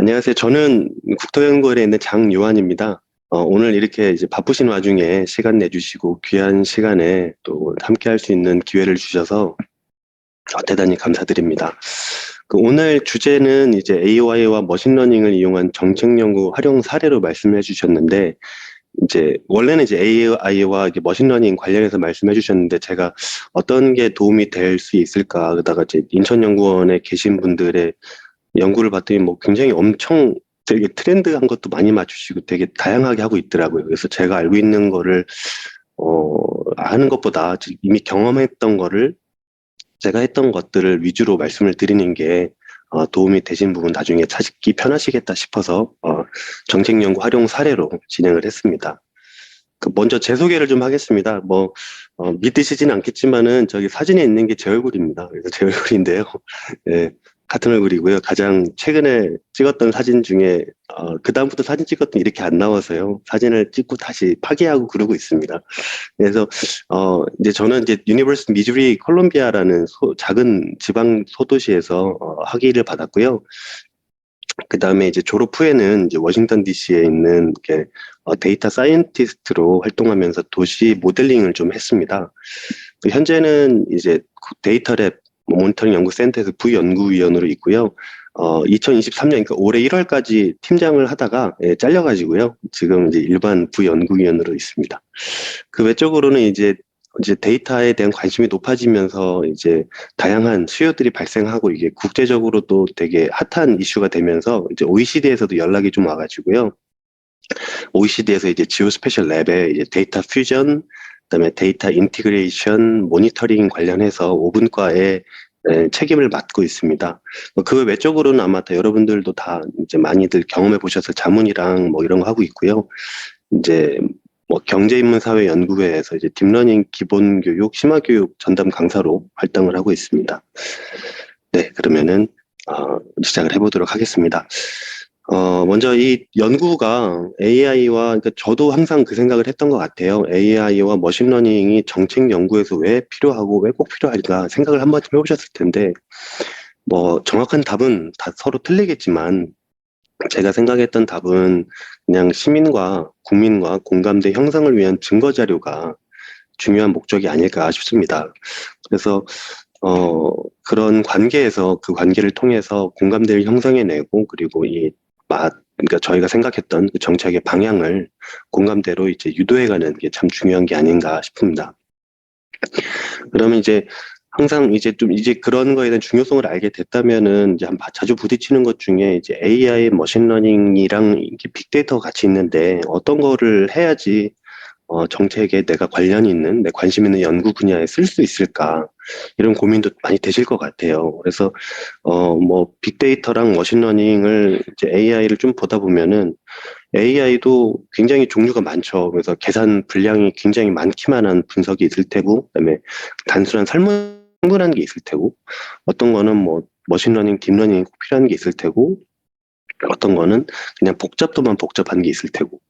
안녕하세요. 저는 국토연구원에 있는 장요한입니다. 오늘 이렇게 이제 바쁘신 와중에 시간 내주시고 귀한 시간에 또 함께 할 수 있는 기회를 주셔서 대단히 감사드립니다. 오늘 주제는 이제 AI와 머신러닝을 이용한 정책 연구 활용 사례로 말씀해 주셨는데, 이제 원래는 이제 AI와 머신러닝 관련해서 말씀해 주셨는데 제가 어떤 게 도움이 될 수 있을까 그러다가 이제 인천연구원에 계신 분들의 연구를 봤더니 뭐 굉장히 엄청 되게 트렌드한 것도 많이 맞추시고 되게 다양하게 하고 있더라고요. 그래서 제가 알고 있는 거를 어, 아는 것보다 이미 경험했던 거를 제가 했던 것들을 위주로 말씀을 드리는 게 도움이 되신 부분 나중에 찾기 편하시겠다 싶어서 정책 연구 활용 사례로 진행을 했습니다. 먼저 제 소개를 좀 하겠습니다. 믿으시진 않겠지만은 저기 사진에 있는 게 제 얼굴입니다. 그래서 제 얼굴인데요. 예, 같은 얼굴이고요. 가장 최근에 찍었던 사진 중에, 그다음부터 사진 찍었더니 이렇게 안 나와서요. 사진을 찍고 다시 파기하고 그러고 있습니다. 그래서, 이제 저는 이제 유니버시티 미주리 콜롬비아라는 작은 지방 소도시에서 학위를 받았고요. 그 다음에 이제 졸업 후에는 이제 워싱턴 DC에 있는 데이터 사이언티스트로 활동하면서 도시 모델링을 좀 했습니다. 현재는 이제 데이터랩 모니터링 연구센터에서 부연구위원으로 있고요. 2023년, 그러니까 올해 1월까지 팀장을 하다가 잘려가지고요. 지금 이제 일반 부연구위원으로 있습니다. 그 외적으로는 이제 데이터에 대한 관심이 높아지면서 이제 다양한 수요들이 발생하고 이게 국제적으로도 되게 핫한 이슈가 되면서 이제 OECD에서도 연락이 좀 와가지고요. OECD에서 이제 지오스페셜 랩에 이제 데이터 퓨전, 그다음에 데이터 인티그레이션, 모니터링 관련해서 5분과의 책임을 맡고 있습니다. 그 외적으로는 아마 다 여러분들도 다 이제 많이들 경험해 보셨을 자문이랑 뭐 이런 거 하고 있고요. 이제 경제인문사회연구회에서 이제 딥러닝 기본교육, 심화교육 전담 강사로 활동을 하고 있습니다. 네, 그러면은 시작을 해보도록 하겠습니다. 먼저 이 연구가 AI와, 그러니까 저도 항상 그 생각을 했던 것 같아요. AI와 머신러닝이 정책 연구에서 왜 필요하고 왜 꼭 필요할까 생각을 한 번쯤 해보셨을 텐데, 뭐 정확한 답은 다 서로 틀리겠지만, 제가 생각했던 답은 그냥 시민과 국민과 공감대 형성을 위한 증거 자료가 중요한 목적이 아닐까 싶습니다. 그래서 그런 관계에서 그 관계를 통해서 공감대를 형성해내고 그리고 그러니까 저희가 생각했던 그 정책의 방향을 공감대로 이제 유도해가는 게 참 중요한 게 아닌가 싶습니다. 그러면 이제 항상 이제 좀 이제 그런 거에 대한 중요성을 알게 됐다면은 이제 자주 부딪히는 것 중에 이제 AI, 머신러닝이랑 이게 빅데이터 같이 있는데 어떤 거를 해야지 정책에 내가 관련 있는, 내 관심 있는 연구 분야에 쓸 수 있을까? 이런 고민도 많이 되실 것 같아요. 그래서, 빅데이터랑 머신러닝을, 이제 AI를 좀 보다 보면은 AI도 굉장히 종류가 많죠. 그래서 계산 분량이 굉장히 많기만 한 분석이 있을 테고, 그다음에 단순한 설문 충분한 게 있을 테고, 어떤 거는 머신러닝, 딥러닝이 꼭 필요한 게 있을 테고, 어떤 거는 그냥 복잡도만 복잡한 게 있을 테고.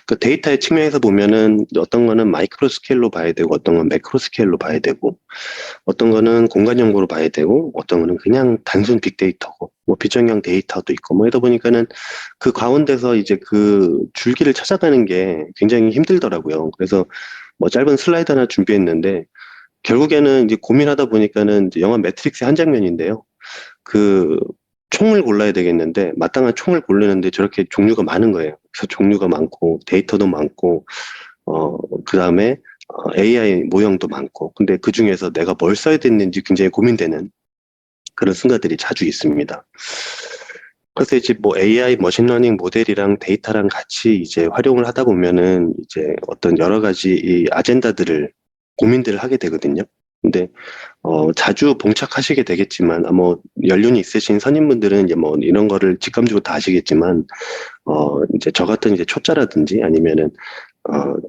그 데이터의 측면에서 보면은 어떤 거는 마이크로 스케일로 봐야 되고 어떤 건 매크로 스케일로 봐야 되고 어떤 거는 공간 연구로 봐야 되고 어떤 거는 그냥 단순 빅데이터고 뭐 비정형 데이터도 있고 뭐 이러다 보니까는 그 가운데서 이제 그 줄기를 찾아가는 게 굉장히 힘들더라고요. 그래서 뭐 짧은 슬라이드 하나 준비했는데 결국에는 이제 고민하다 보니까는 이제 영화 매트릭스의 한 장면인데요. 그 총을 골라야 되겠는데 마땅한 총을 고르는데 저렇게 종류가 많은 거예요. 그래서 종류가 많고 데이터도 많고 그다음에 AI 모형도 많고 근데 그중에서 내가 뭘 써야 되는지 굉장히 고민되는 그런 순간들이 자주 있습니다. 그래서 이제 뭐 AI 머신러닝 모델이랑 데이터랑 같이 이제 활용을 하다 보면은 이제 어떤 여러 가지 이 아젠다들을 고민들을 하게 되거든요. 근데 자주 봉착하시게 되겠지만, 연륜이 있으신 선임분들은 이제 뭐 이런 거를 직감적으로 다 아시겠지만, 이제 저 같은 이제 초짜라든지 아니면은,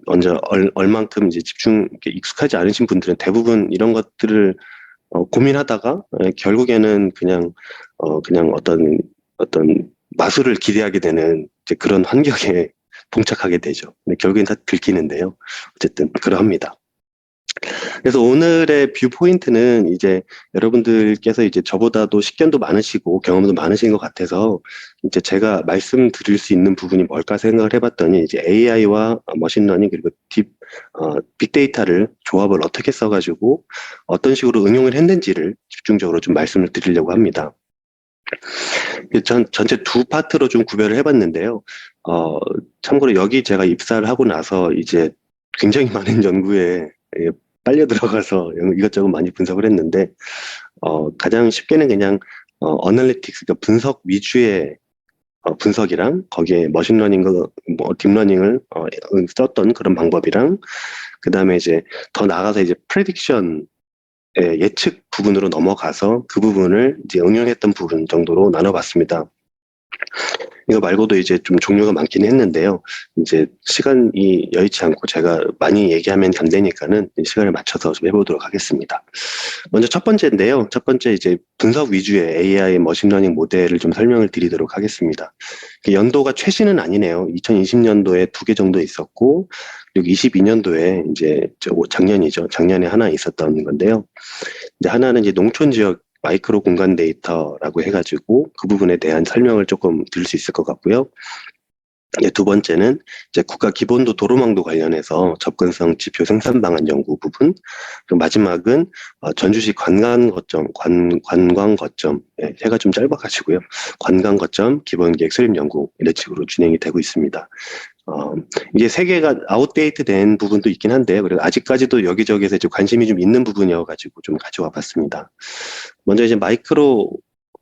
먼저 얼만큼 이제 이렇게 익숙하지 않으신 분들은 대부분 이런 것들을 고민하다가, 결국에는 그냥 어떤 마술을 기대하게 되는 이제 그런 환경에 봉착하게 되죠. 근데 결국엔 다 들키는데요. 어쨌든, 그러합니다. 그래서 오늘의 뷰 포인트는 이제 여러분들께서 이제 저보다도 식견도 많으시고 경험도 많으신 것 같아서 이제 제가 말씀드릴 수 있는 부분이 뭘까 생각을 해봤더니 이제 AI와 머신러닝 그리고 빅데이터를 조합을 어떻게 써가지고 어떤 식으로 응용을 했는지를 집중적으로 좀 말씀을 드리려고 합니다. 전체 두 파트로 좀 구별을 해봤는데요. 어, 참고로 여기 제가 입사를 하고 나서 이제 굉장히 많은 연구에 예, 빨려 들어가서 이것저것 많이 분석을 했는데, 가장 쉽게는 그냥, 어널리틱스, 그러니까 분석 위주의 분석이랑 거기에 머신러닝과 딥러닝을 썼던 그런 방법이랑, 그 다음에 이제 더 나아가서 이제 프레딕션 예측 부분으로 넘어가서 그 부분을 이제 응용했던 부분 정도로 나눠봤습니다. 이거 말고도 이제 좀 종류가 많긴 했는데요. 이제 시간이 여의치 않고 제가 많이 얘기하면 안 되니까는 시간을 맞춰서 좀 해보도록 하겠습니다. 먼저 첫 번째인데요. 첫 번째 이제 분석 위주의 AI 머신러닝 모델을 좀 설명을 드리도록 하겠습니다. 연도가 최신은 아니네요. 2020년도에 두 개 정도 있었고, 그리고 22년도에 이제 작년이죠. 작년에 하나 있었던 건데요. 이제 하나는 이제 농촌 지역 마이크로 공간 데이터라고 해가지고 그 부분에 대한 설명을 조금 드릴 수 있을 것 같고요. 두 번째는 이제 국가 기본도 도로망도 관련해서 접근성 지표 생산 방안 연구 부분. 그리고 마지막은 전주시 관광 거점, 해가 좀 짧아가지고요. 관광 거점 기본계획 수립 연구 이런 식으로 진행이 되고 있습니다. 이게 세 개가 아웃데이트 된 부분도 있긴 한데요. 그리고 아직까지도 여기저기에서 이제 관심이 좀 있는 부분이어가지고 좀 가져와 봤습니다. 먼저 이제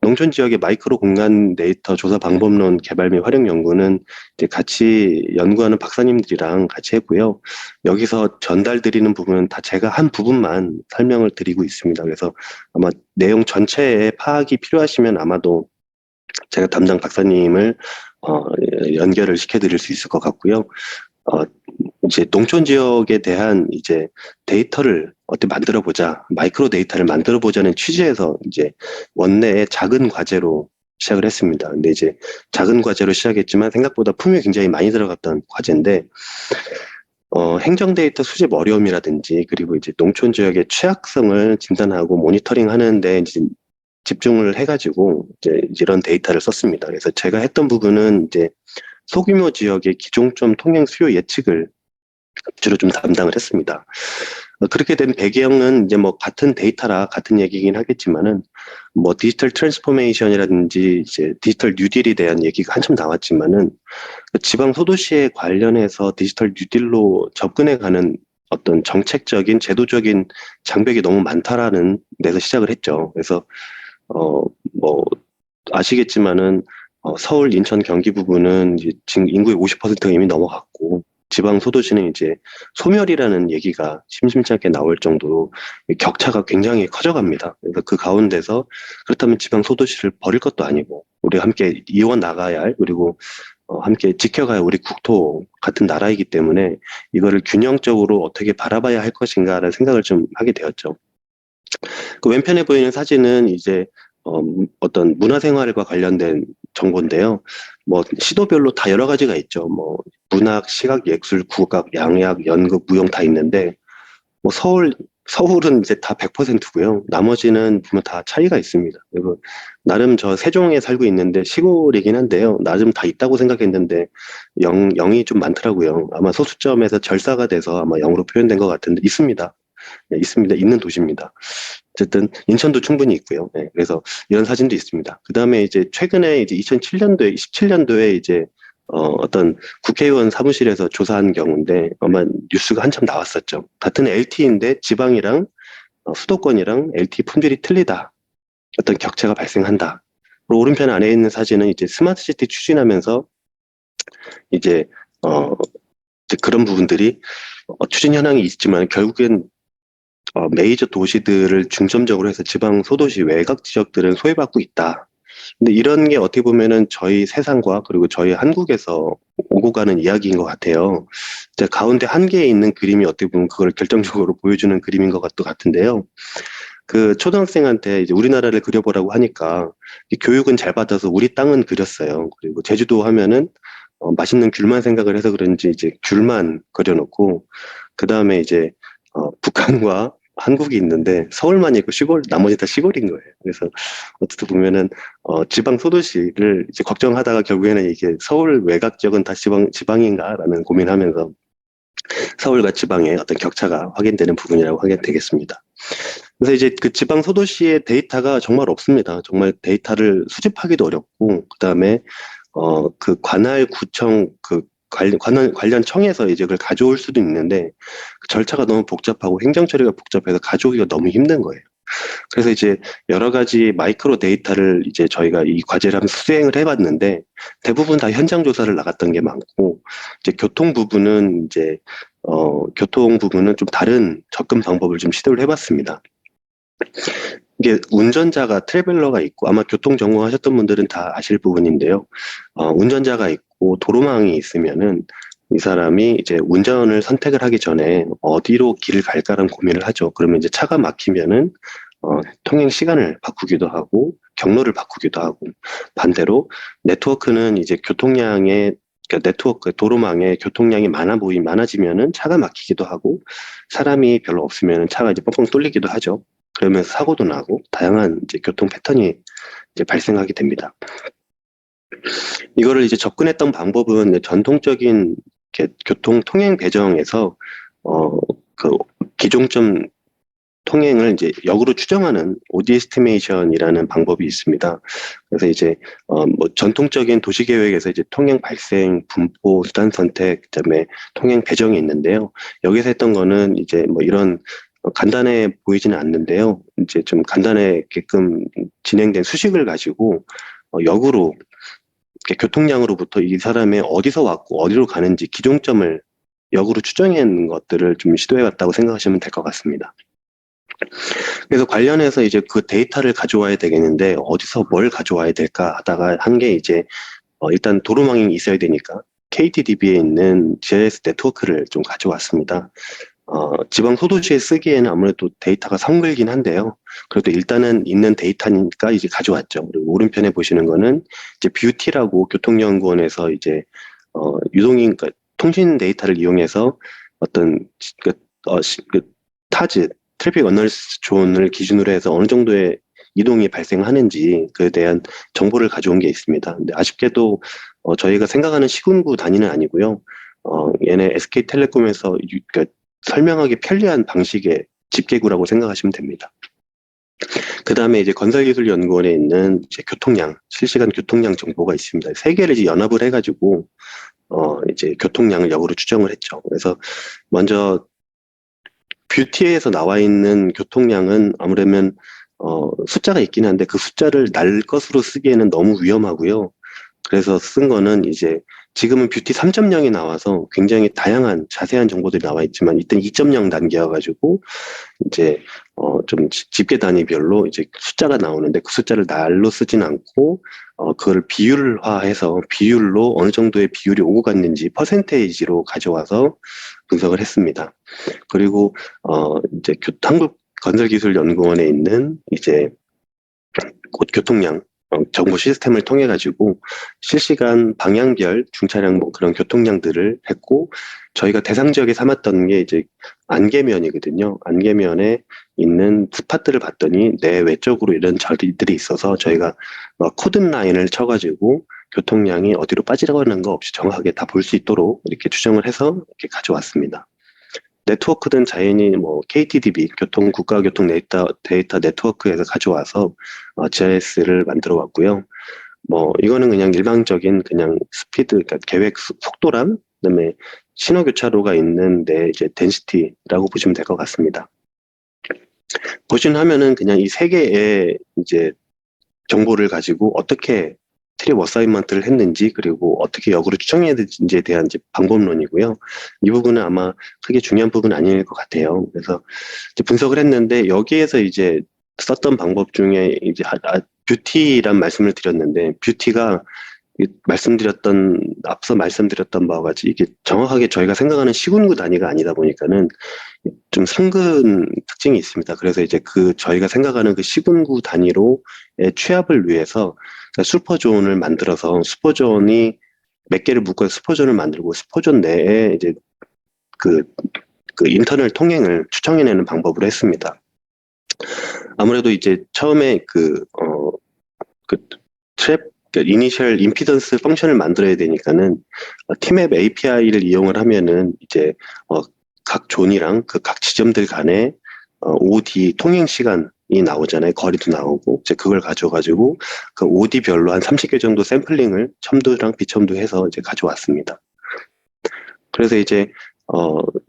농촌 지역의 마이크로 공간 데이터 조사 방법론 개발 및 활용 연구는 이제 같이 연구하는 박사님들이랑 같이 했고요. 여기서 전달드리는 부분은 다 제가 한 부분만 설명을 드리고 있습니다. 그래서 아마 내용 전체의 파악이 필요하시면 아마도 제가 담당 박사님을 연결을 시켜드릴 수 있을 것 같고요. 이제 농촌 지역에 대한 이제 데이터를 어떻게 만들어 보자, 마이크로 데이터를 만들어 보자는 취지에서 이제 원내의 작은 과제로 시작을 했습니다. 근데 이제 작은 과제로 시작했지만 생각보다 품이 굉장히 많이 들어갔던 과제인데, 행정 데이터 수집 어려움이라든지 그리고 이제 농촌 지역의 취약성을 진단하고 모니터링 하는데 이제 집중을 해가지고 이제 이런 데이터를 썼습니다. 그래서 제가 했던 부분은 이제 소규모 지역의 기종점 통행 수요 예측을 주로 좀 담당을 했습니다. 그렇게 된 배경은 이제 뭐 같은 데이터라 같은 얘기긴 하겠지만은 뭐 디지털 트랜스포메이션이라든지 이제 디지털 뉴딜에 대한 얘기가 한참 나왔지만은 지방 소도시에 관련해서 디지털 뉴딜로 접근해가는 어떤 정책적인 제도적인 장벽이 너무 많다라는 데서 시작을 했죠. 그래서 뭐 아시겠지만은 서울, 인천, 경기 부분은 이제 지금 인구의 50%가 이미 넘어갔고 지방 소도시는 이제 소멸이라는 얘기가 심심치 않게 나올 정도로 격차가 굉장히 커져갑니다. 그래서 그 가운데서 그렇다면 지방 소도시를 버릴 것도 아니고 우리 함께 이어 나가야 할 그리고 함께 지켜가야 우리 국토 같은 나라이기 때문에 이거를 균형적으로 어떻게 바라봐야 할 것인가라는 생각을 좀 하게 되었죠. 그 왼편에 보이는 사진은 이제 어떤 문화생활과 관련된 정보인데요. 뭐 시도별로 다 여러 가지가 있죠. 뭐 문학, 시각, 예술, 국악, 양약, 연극, 무용 다 있는데 뭐 서울은 이제 다 100%고요. 나머지는 보면 다 차이가 있습니다. 그리고 나름 저 세종에 살고 있는데 시골이긴 한데요. 나름 다 있다고 생각했는데 0이 좀 많더라고요. 아마 소수점에서 절사가 돼서 아마 0으로 표현된 것 같은데 있습니다. 네, 있습니다. 있는 도시입니다. 어쨌든 인천도 충분히 있고요. 네, 그래서 이런 사진도 있습니다. 그 다음에 이제 최근에 이제 2007년도에 17년도에 이제 어떤 국회의원 사무실에서 조사한 경우인데 아마 뉴스가 한참 나왔었죠. 같은 LTE인데 지방이랑 수도권이랑 LTE 품질이 틀리다. 어떤 격차가 발생한다. 그리고 오른편 안에 있는 사진은 이제 스마트시티 추진하면서 이제 이제 그런 부분들이 추진 현황이 있지만 결국엔 메이저 도시들을 중점적으로 해서 지방 소도시 외곽 지역들은 소외받고 있다. 근데 이런 게 어떻게 보면은 저희 세상과 그리고 저희 한국에서 오고 가는 이야기인 것 같아요. 이제 가운데 한계에 있는 그림이 어떻게 보면 그걸 결정적으로 보여주는 그림인 것 같은데요. 그 초등학생한테 이제 우리나라를 그려보라고 하니까 교육은 잘 받아서 우리 땅은 그렸어요. 그리고 제주도 하면은 맛있는 귤만 생각을 해서 그런지 이제 귤만 그려놓고 그 다음에 이제 북한과 한국이 있는데 서울만 있고 시골, 나머지 다 시골인 거예요. 그래서 어떻게 보면은 지방 소도시를 이제 걱정하다가 결국에는 이게 서울 외곽 지역은 다 지방인가라는 고민하면서 서울과 지방의 어떤 격차가 확인되는 부분이라고 하게 되겠습니다. 그래서 이제 그 지방 소도시의 데이터가 정말 없습니다. 정말 데이터를 수집하기도 어렵고, 그다음에 그 관할 구청 그 관련 청에서 이제 그걸 가져올 수도 있는데 그 절차가 너무 복잡하고 행정 처리가 복잡해서 가져오기가 너무 힘든 거예요. 그래서 이제 여러 가지 마이크로 데이터를 이제 저희가 이 과제를 하면서 수행을 해봤는데 대부분 다 현장 조사를 나갔던 게 많고 이제 교통 부분은 좀 다른 접근 방법을 좀 시도를 해봤습니다. 이게 운전자가 트래블러가 있고 아마 교통 전공하셨던 분들은 다 아실 부분인데요. 운전자가 있고 도로망이 있으면은 이 사람이 이제 운전을 선택을 하기 전에 어디로 길을 갈까라는 고민을 하죠. 그러면 이제 차가 막히면은 통행 시간을 바꾸기도 하고 경로를 바꾸기도 하고 반대로 네트워크는 이제 그러니까 네트워크 도로망에 교통량이 많아지면은 차가 막히기도 하고 사람이 별로 없으면은 차가 이제 뻥뻥 뚫리기도 하죠. 그러면서 사고도 나고 다양한 이제 교통 패턴이 이제 발생하게 됩니다. 이거를 이제 접근했던 방법은 전통적인 교통 통행 배정에서 그 기종점 통행을 이제 역으로 추정하는 오디 에스티메이션이라는 방법이 있습니다. 그래서 이제 뭐 전통적인 도시 계획에서 이제 통행 발생, 분포, 수단 선택, 그다음에 통행 배정이 있는데요. 여기서 했던 거는 이제 뭐 이런 간단해 보이지는 않는데요. 이제 좀 간단하게끔 진행된 수식을 가지고 역으로 이렇게 교통량으로부터 이 사람이 어디서 왔고 어디로 가는지 기종점을 역으로 추정하는 것들을 좀 시도해봤다고 생각하시면 될 것 같습니다. 그래서 관련해서 이제 그 데이터를 가져와야 되겠는데 어디서 뭘 가져와야 될까 하다가 한 게 이제 일단 도로망이 있어야 되니까 KTDB에 있는 GIS 네트워크를 좀 가져왔습니다. 지방 소도시에 쓰기에는 아무래도 데이터가 성글긴 한데요. 그래도 일단은 있는 데이터니까 이제 가져왔죠. 그리고 오른편에 보시는 거는 이제 뷰티라고 교통연구원에서 이제 유동인 그러니까 통신 데이터를 이용해서 어떤 그, 그 타지 트래픽 어널리시스 존을 기준으로 해서 어느 정도의 이동이 발생하는지 그에 대한 정보를 가져온 게 있습니다. 근데 아쉽게도 저희가 생각하는 시군구 단위는 아니고요. 얘네 SK텔레콤에서 그러니까 설명하기 편리한 방식의 집계구라고 생각하시면 됩니다. 그 다음에 이제 건설기술연구원에 있는 이제 실시간 교통량 정보가 있습니다. 세 개를 이제 연합을 해가지고, 이제 교통량을 역으로 추정을 했죠. 그래서 먼저 뷰티에서 나와 있는 교통량은 아무래면, 숫자가 있긴 한데 그 숫자를 날 것으로 쓰기에는 너무 위험하고요. 그래서 쓴 거는 이제 지금은 뷰티 3.0이 나와서 굉장히 다양한 자세한 정보들이 나와 있지만 이때는 2.0 단계여가지고 이제 좀 집계 단위별로 이제 숫자가 나오는데 그 숫자를 날로 쓰진 않고 그걸 비율화해서 비율로 어느 정도의 비율이 오고 갔는지 퍼센테이지로 가져와서 분석을 했습니다. 그리고 이제 한국건설기술연구원에 있는 이제 곧 교통량 정보 시스템을 통해 가지고 실시간 방향별 중차량 뭐 그런 교통량들을 했고 저희가 대상 지역에 삼았던 게 이제 안개면이거든요. 안개면에 있는 풋파트를 봤더니 내 외적으로 이런 자리들이 있어서 저희가 코든 라인을 쳐가지고 교통량이 어디로 빠지려는 거 없이 정확하게 다 볼 수 있도록 이렇게 추정을 해서 이렇게 가져왔습니다. 네트워크든 자연히 뭐 KTDB 국가교통 데이터 네트워크에서 가져와서 GIS를 만들어 왔고요. 뭐 이거는 그냥 일방적인 그냥 스피드 그러니까 계획 속도랑 그다음에 신호 교차로가 있는 데 이제 덴시티라고 보시면 될 것 같습니다. 보신 화면은 그냥 이 세 개의 이제 정보를 가지고 어떻게 트립 어사인먼트를 했는지 그리고 어떻게 역으로 추정해야 되는지에 대한 이제 방법론이고요. 이 부분은 아마 크게 중요한 부분은 아닐 것 같아요. 그래서 이제 분석을 했는데 여기에서 이제 썼던 방법 중에 이제 뷰티란 말씀을 드렸는데 뷰티가 앞서 말씀드렸던 바와 같이 이게 정확하게 저희가 생각하는 시군구 단위가 아니다 보니까는 좀 상근 특징이 있습니다. 그래서 이제 저희가 생각하는 그 시군구 단위로의 취합을 위해서 슈퍼존을 만들어서 슈퍼존이 몇 개를 묶어서 슈퍼존을 만들고 슈퍼존 내에 이제 그 그 인터널 통행을 추정해내는 방법으로 했습니다. 아무래도 이제 처음에 그 트랩, 이니셜 임피던스 펑션을 만들어야 되니까는 팀앱 API를 이용을 하면은 이제 각 존이랑 그 각 지점들 간에 OD 통행 시간이 나오잖아요. 거리도 나오고 이제 그걸 가져가지고 그 OD별로 한 30개 정도 샘플링을 첨도랑 비첨도 해서 이제 가져왔습니다. 그래서 이제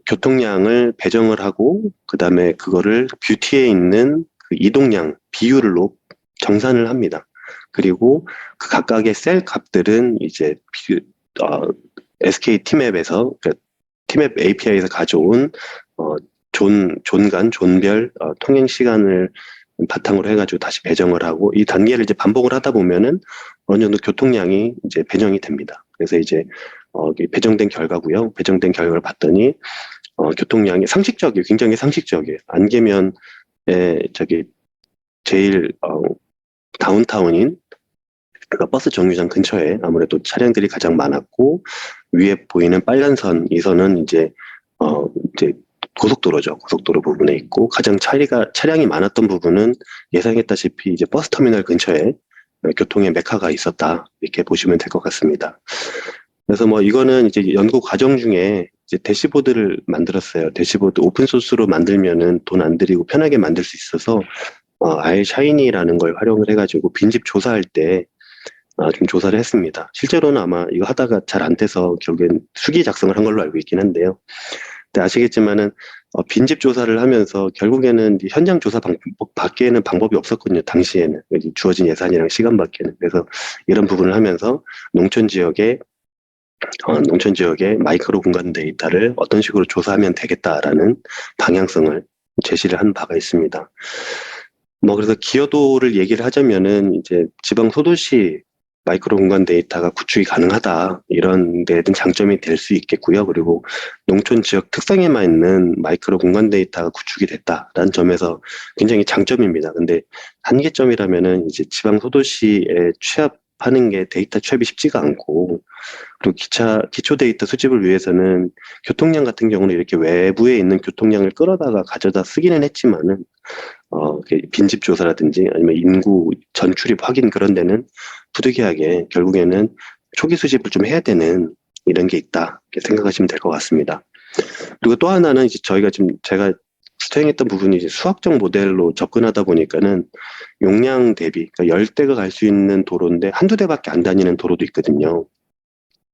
교통량을 배정을 하고 그다음에 그거를 뷰티에 있는 그 이동량 비율로 정산을 합니다. 그리고 그 각각의 셀 값들은 이제 SK 팀앱에서 그러니까 팀앱 API에서 가져온 존별 통행 시간을 바탕으로 해가지고 다시 배정을 하고 이 단계를 이제 반복을 하다 보면은 어느 정도 교통량이 이제 배정이 됩니다. 그래서 이제 배정된 결과고요. 배정된 결과를 봤더니 교통량이 상식적이에요. 굉장히 상식적이에요. 안개면에 저기 제일 다운타운인 그러니까 버스 정류장 근처에 아무래도 차량들이 가장 많았고 위에 보이는 빨간 선, 이 선은 이제 고속도로죠. 고속도로 부분에 있고 가장 차량이 많았던 부분은 예상했다시피 이제 버스 터미널 근처에 교통의 메카가 있었다. 이렇게 보시면 될 것 같습니다. 그래서 뭐 이거는 이제 연구 과정 중에 이제 대시보드를 만들었어요. 대시보드 오픈 소스로 만들면은 돈 안 들이고 편하게 만들 수 있어서 아예 샤이니라는 걸 활용을 해가지고 빈집 조사할 때 좀 조사를 했습니다. 실제로는 아마 이거 하다가 잘 안 돼서 결국엔 수기 작성을 한 걸로 알고 있긴 한데요. 근데 아시겠지만은 빈집 조사를 하면서 결국에는 현장 조사 방법 밖에는 방법이 없었거든요. 당시에는 주어진 예산이랑 시간 밖에는. 그래서 이런 부분을 하면서 농촌 지역의 마이크로 공간 데이터를 어떤 식으로 조사하면 되겠다라는 방향성을 제시를 한 바가 있습니다. 뭐 그래서 기여도를 얘기를 하자면은 이제 지방 소도시 마이크로 공간 데이터가 구축이 가능하다 이런 데든 장점이 될 수 있겠고요. 그리고 농촌 지역 특성에만 있는 마이크로 공간 데이터가 구축이 됐다라는 점에서 굉장히 장점입니다. 근데 한계점이라면은 이제 지방 소도시에 취합하는 게 데이터 취합이 쉽지가 않고 그리고 기초 데이터 수집을 위해서는 교통량 같은 경우는 이렇게 외부에 있는 교통량을 끌어다가 가져다 쓰기는 했지만은 빈집 조사라든지 아니면 인구 전출입 확인 그런 데는 부득이하게 결국에는 초기 수집을 좀 해야 되는 이런 게 있다 이렇게 생각하시면 될 것 같습니다. 그리고 또 하나는 이제 제가 수행했던 부분이 이제 수학적 모델로 접근하다 보니까는 용량 대비 그러니까 10대가 갈 수 있는 도로인데 한두 대밖에 안 다니는 도로도 있거든요.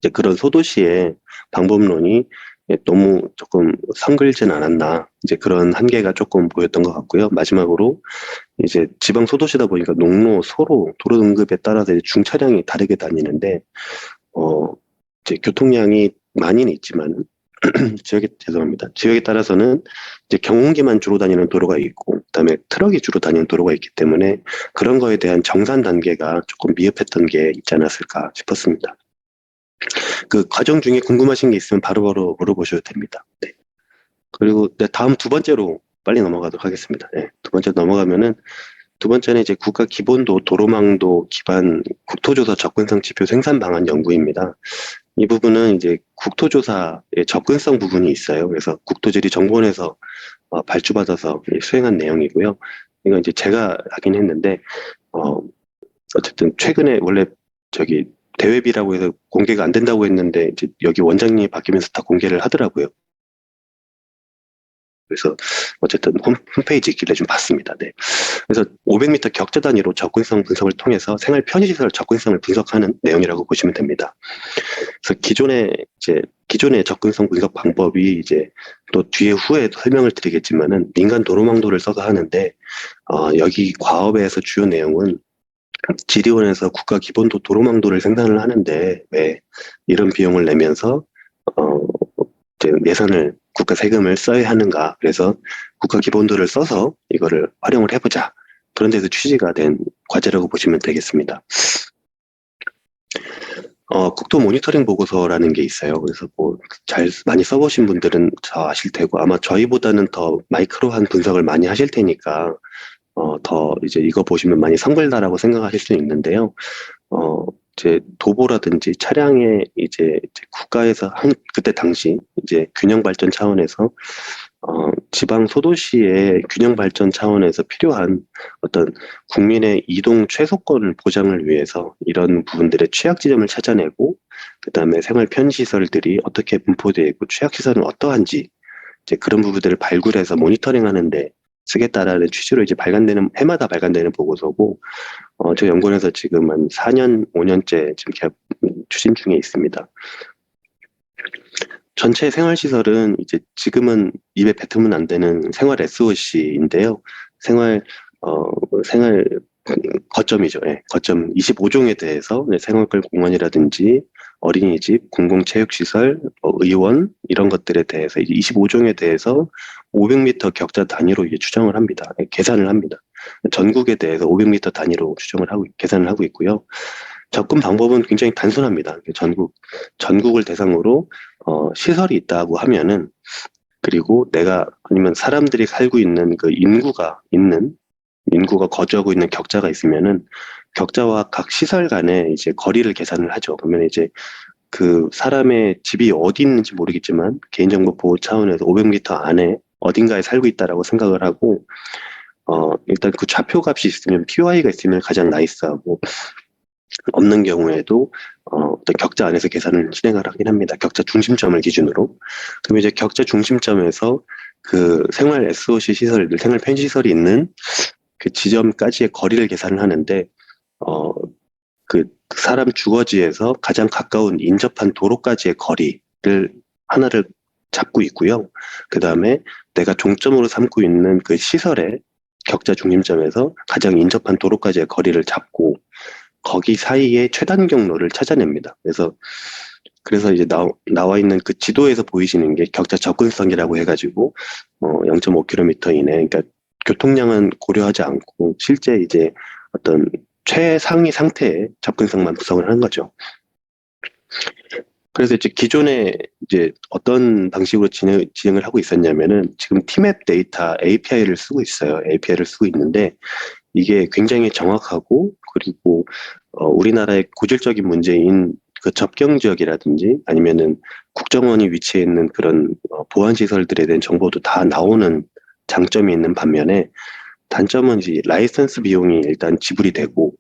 이제 그런 소도시의 방법론이 너무 조금 성글진 않았나 이제 그런 한계가 조금 보였던 것 같고요. 마지막으로 이제 지방 소도시다 보니까 농로, 소로, 도로 등급에 따라서 이제 중차량이 다르게 다니는데 이제 교통량이 많이는 있지만 지역에 따라서는 이제 경운기만 주로 다니는 도로가 있고 그다음에 트럭이 주로 다니는 도로가 있기 때문에 그런 거에 대한 정산 단계가 조금 미흡했던 게 있지 않았을까 싶었습니다. 그 과정 중에 궁금하신 게 있으면 바로바로 물어보셔도 됩니다. 네. 그리고 다음 두 번째로 빨리 넘어가도록 하겠습니다. 네. 두 번째 넘어가면은 두 번째는 이제 국가 기본도 도로망도 기반 국토조사 접근성 지표 생산 방안 연구입니다. 이 부분은 이제 국토조사의 접근성 부분이 있어요. 그래서 국토지리정보원에서 발주받아서 수행한 내용이고요. 이건 이제 제가 하긴 했는데 어쨌든 최근에 원래 대회비라고 해서 공개가 안 된다고 했는데 이제 여기 원장님이 바뀌면서 다 공개를 하더라고요. 그래서 어쨌든 홈페이지 있길래 좀 봤습니다. 네. 그래서 500m 격자 단위로 접근성 분석을 통해서 생활 편의시설 접근성을 분석하는 내용이라고 보시면 됩니다. 그래서 기존의 접근성 분석 방법이 이제 또 후에 설명을 드리겠지만은 민간 도로망도를 써서 하는데 여기 과업에서 주요 내용은 지리원에서 국가 기본도 도로망도를 생산을 하는데 왜 이런 비용을 내면서 이제 예산을 국가 세금을 써야 하는가 그래서 국가 기본도를 써서 이거를 활용을 해보자 그런 데서 취지가 된 과제라고 보시면 되겠습니다. 국토 모니터링 보고서라는 게 있어요. 그래서 많이 써보신 분들은 아실 테고 아마 저희보다는 더 마이크로한 분석을 많이 하실 테니까 더 이제 이거 보시면 많이 성글다라고 생각하실 수 있는데요. 이제 도보라든지 차량의 이제 국가에서 그때 당시 이제 균형 발전 차원에서 지방 소도시의 균형 발전 차원에서 필요한 어떤 국민의 이동 최소권을 보장을 위해서 이런 부분들의 취약 지점을 찾아내고, 그다음에 생활 편의 시설들이 어떻게 분포되어 있고 취약 시설은 어떠한지 이제 그런 부분들을 발굴해서 모니터링하는데 쓰겠다라는 취지로 이제 해마다 발간되는 보고서고, 저 연구원에서 지금 한 4년, 5년째 지금 추진 중에 있습니다. 전체 생활시설은 이제 지금은 입에 뱉으면 안 되는 생활 SOC인데요. 생활, 어, 생활 거점이죠. 예, 거점 25종에 대해서 생활권 공원이라든지 어린이집, 공공체육시설, 의원 이런 것들에 대해서 이제 25종에 대해서 500m 격자 단위로 이제 추정을 합니다. 예, 계산을 합니다. 전국에 대해서 500m 단위로 계산을 하고 있고요. 접근 방법은 굉장히 단순합니다. 전국을 대상으로 시설이 있다고 하면은, 그리고 아니면 사람들이 살고 있는 그 인구가 거주하고 있는 격자가 있으면은, 격자와 각 시설 간의 이제 거리를 계산을 하죠. 그러면 이제 그 사람의 집이 어디 있는지 모르겠지만, 개인정보 보호 차원에서 500m 안에 어딘가에 살고 있다라고 생각을 하고, 일단 그 좌표 값이 있으면, PY가 있으면 가장 나이스하고, 없는 경우에도 어떤 격자 안에서 계산을 진행을 하긴 합니다. 격자 중심점을 기준으로. 그럼 이제 격자 중심점에서 그 생활 SOC 시설들, 생활 편의 시설이 있는 그 지점까지의 거리를 계산을 하는데, 어, 그 사람 주거지에서 가장 가까운 인접한 도로까지의 거리를 하나를 잡고 있고요. 그 다음에 내가 종점으로 삼고 있는 그 시설의 격자 중심점에서 가장 인접한 도로까지의 거리를 잡고, 거기 사이에 최단 경로를 찾아냅니다. 그래서 이제 나와 있는 그 지도에서 보이시는 게 격자 접근성이라고 해가지고, 0.5km 이내, 그러니까 교통량은 고려하지 않고 실제 이제 어떤 최상위 상태의 접근성만 구성을 하는 거죠. 그래서 이제 기존에 이제 어떤 방식으로 진행을 하고 있었냐면은, 지금 티맵 데이터 API를 쓰고 있어요. API를 쓰고 있는데, 이게 굉장히 정확하고, 그리고 우리나라의 고질적인 문제인 그 접경 지역이라든지 아니면은 국정원이 위치해 있는 그런 보안 시설들에 대한 정보도 다 나오는 장점이 있는 반면에, 단점은 이제 라이선스 비용이 일단 지불이 되고,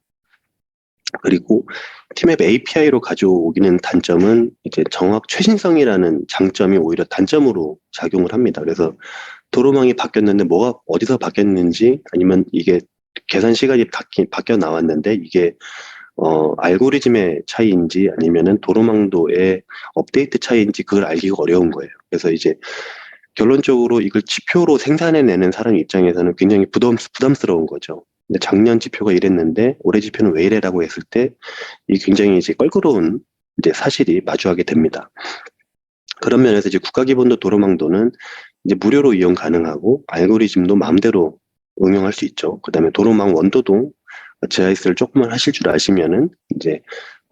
그리고 팀앱 API로 가져오기는 단점은 이제 정확 최신성이라는 장점이 오히려 단점으로 작용을 합니다. 그래서 도로망이 바뀌었는데 뭐가 어디서 바뀌었는지, 아니면 이게 계산 시간이 바뀌어 나왔는데 이게 알고리즘의 차이인지 아니면은 도로망도의 업데이트 차이인지 그걸 알기가 어려운 거예요. 그래서 이제 결론적으로 이걸 지표로 생산해내는 사람 입장에서는 굉장히 부담스러운 거죠. 근데 작년 지표가 이랬는데 올해 지표는 왜 이래라고 했을 때 이 굉장히 이제 껄끄러운 이제 사실이 마주하게 됩니다. 그런 면에서 이제 국가기본도 도로망도는 이제 무료로 이용 가능하고 알고리즘도 마음대로 응용할 수 있죠. 그다음에 도로망 원도도 GIS를 조금만 하실 줄 아시면은 이제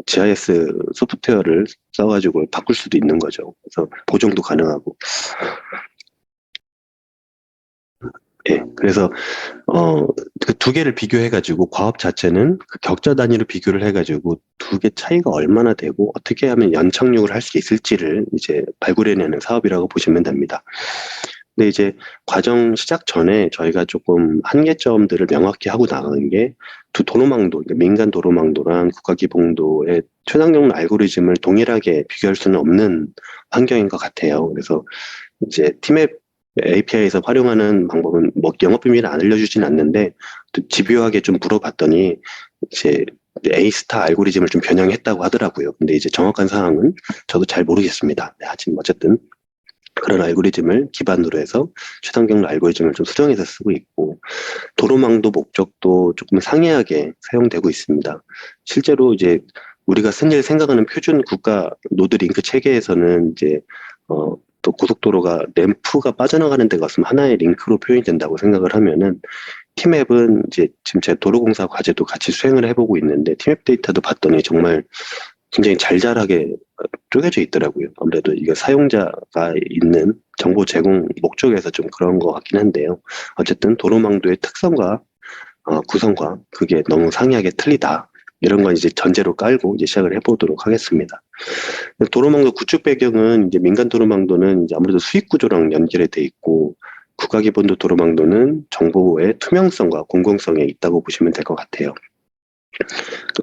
GIS 소프트웨어를 써가지고 바꿀 수도 있는 거죠. 그래서 보정도 가능하고. 예, 그래서 그 두 개를 비교해가지고 과업 자체는 그 격자 단위로 비교를 해가지고 두 개 차이가 얼마나 되고 어떻게 하면 연착륙을 할 수 있을지를 이제 발굴해내는 사업이라고 보시면 됩니다. 근데 이제 과정 시작 전에 저희가 조금 한계점들을 명확히 하고 나가는 게, 두 도로망도, 그러니까 민간 도로망도랑 국가기본도의 최상용 알고리즘을 동일하게 비교할 수는 없는 환경인 것 같아요. 그래서 이제 팀앱 API에서 활용하는 방법은 뭐 영업 비밀을 안 알려주진 않는데, 또 집요하게 좀 물어봤더니 이제 A스타 알고리즘을 좀 변형했다고 하더라고요. 근데 이제 정확한 사항은 저도 잘 모르겠습니다. 네, 하지만 어쨌든 그런 알고리즘을 기반으로 해서 최단 경로 알고리즘을 좀 수정해서 쓰고 있고, 도로망도 목적도 조금 상이하게 사용되고 있습니다. 실제로 이제 우리가 흔히 생각하는 표준 국가 노드 링크 체계에서는 이제 또 고속도로가 램프가 빠져나가는 데 갔으면 하나의 링크로 표현이 된다고 생각을 하면은, 팀앱은 이제 지금 제 도로공사 과제도 같이 수행을 해보고 있는데, 팀앱 데이터도 봤더니 정말 굉장히 잘잘하게 쪼개져 있더라고요. 아무래도 이게 사용자가 있는 정보 제공 목적에서 좀 그런 것 같긴 한데요. 어쨌든 도로망도의 특성과 구성과 그게 너무 상이하게 틀리다. 이런 건 이제 전제로 깔고 이제 시작을 해보도록 하겠습니다. 도로망도 구축 배경은 이제 민간 도로망도는 이제 아무래도 수익 구조랑 연결이 돼 있고 국가기본도 도로망도는 정보의 투명성과 공공성에 있다고 보시면 될 것 같아요.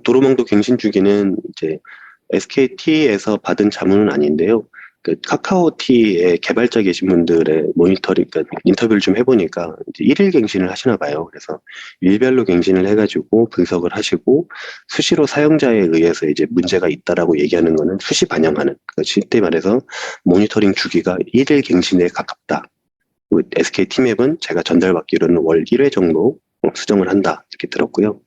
도로망도 갱신 주기는 이제 SKT에서 받은 자문은 아닌데요. 그 카카오티의 개발자 계신 분들의 모니터링, 그러니까 인터뷰를 좀 해보니까 이제 일일 갱신을 하시나 봐요. 그래서 일별로 갱신을 해가지고 분석을 하시고 수시로 사용자에 의해서 이제 문제가 있다라고 얘기하는 거는 수시 반영하는, 그러니까 쉽게 말해서 모니터링 주기가 일일 갱신에 가깝다. SKT맵은 제가 전달받기로는 월 1회 정도 수정을 한다 이렇게 들었고요.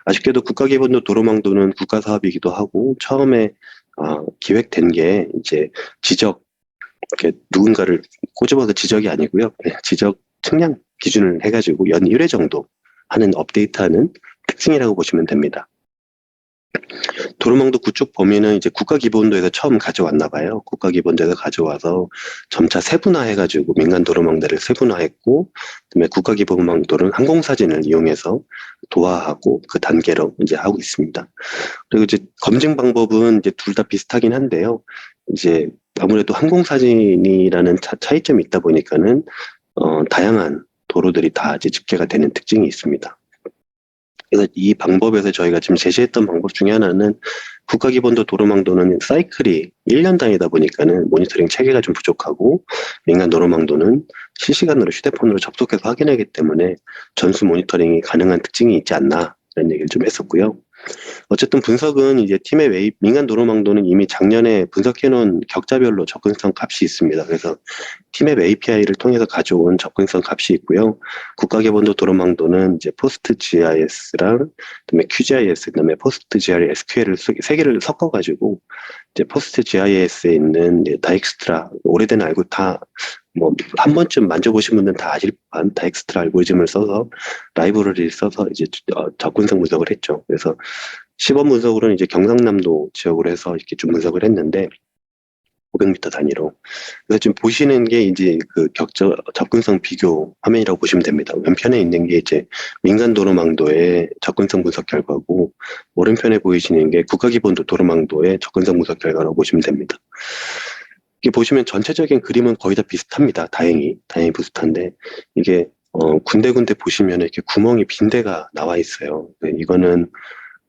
아쉽게도 국가기본도 도로망도는 국가사업이기도 하고 처음에 기획된 게 이제 지적, 이렇게 누군가를 꼬집어서 지적이 아니고요. 지적 측량 기준을 해가지고 연 1회 정도 하는 업데이트하는 특징이라고 보시면 됩니다. 도로망도 구축 범위는 이제 국가기본도에서 처음 가져왔나 봐요. 국가기본도에서 가져와서 점차 세분화해가지고 민간 도로망들을 세분화했고, 그다음에 국가기본망도는 항공사진을 이용해서 도화하고 그 단계로 이제 하고 있습니다. 그리고 이제 검증 방법은 이제 둘 다 비슷하긴 한데요. 이제 아무래도 항공사진이라는 차이점이 있다 보니까는 다양한 도로들이 다 이제 집계가 되는 특징이 있습니다. 그래서 이 방법에서 저희가 지금 제시했던 방법 중에 하나는 국가기본도 도로망도는 사이클이 1년 단위다 보니까는 모니터링 체계가 좀 부족하고 민간 도로망도는 실시간으로 휴대폰으로 접속해서 확인하기 때문에 전수 모니터링이 가능한 특징이 있지 않나 이런 얘기를 좀 했었고요. 어쨌든 분석은 이제 팀의 민간 도로망도는 이미 작년에 분석해놓은 격자별로 접근성 값이 있습니다. 그래서 팀앱 API를 통해서 가져온 접근성 값이 있고요. 국가기본도 도로망도는 이제 포스트 GIS랑 그다음에 QGIS, 그다음에 포스트 GIS SQL을 세 개를 섞어가지고 이제 포스트 GIS에 있는 다익스트라 오래된 알고 다 뭐 한 번쯤 만져보신 분들은 다 아실 법한 다익스트라 알고리즘을 써서 라이브러리를 써서 이제 접근성 분석을 했죠. 그래서 시범 분석으로는 이제 경상남도 지역으로 해서 이렇게 좀 분석을 했는데 500m 단위로. 그래서 지금 보시는 게 이제 그 접근성 비교 화면이라고 보시면 됩니다. 왼편에 있는 게 이제 민간 도로망도의 접근성 분석 결과고, 오른편에 보이시는 게 국가기본도 도로망도의 접근성 분석 결과라고 보시면 됩니다. 이게 보시면 전체적인 그림은 거의 다 비슷합니다. 다행히 비슷한데, 이게 군데군데 보시면 이렇게 구멍이 빈 데가 나와 있어요. 이거는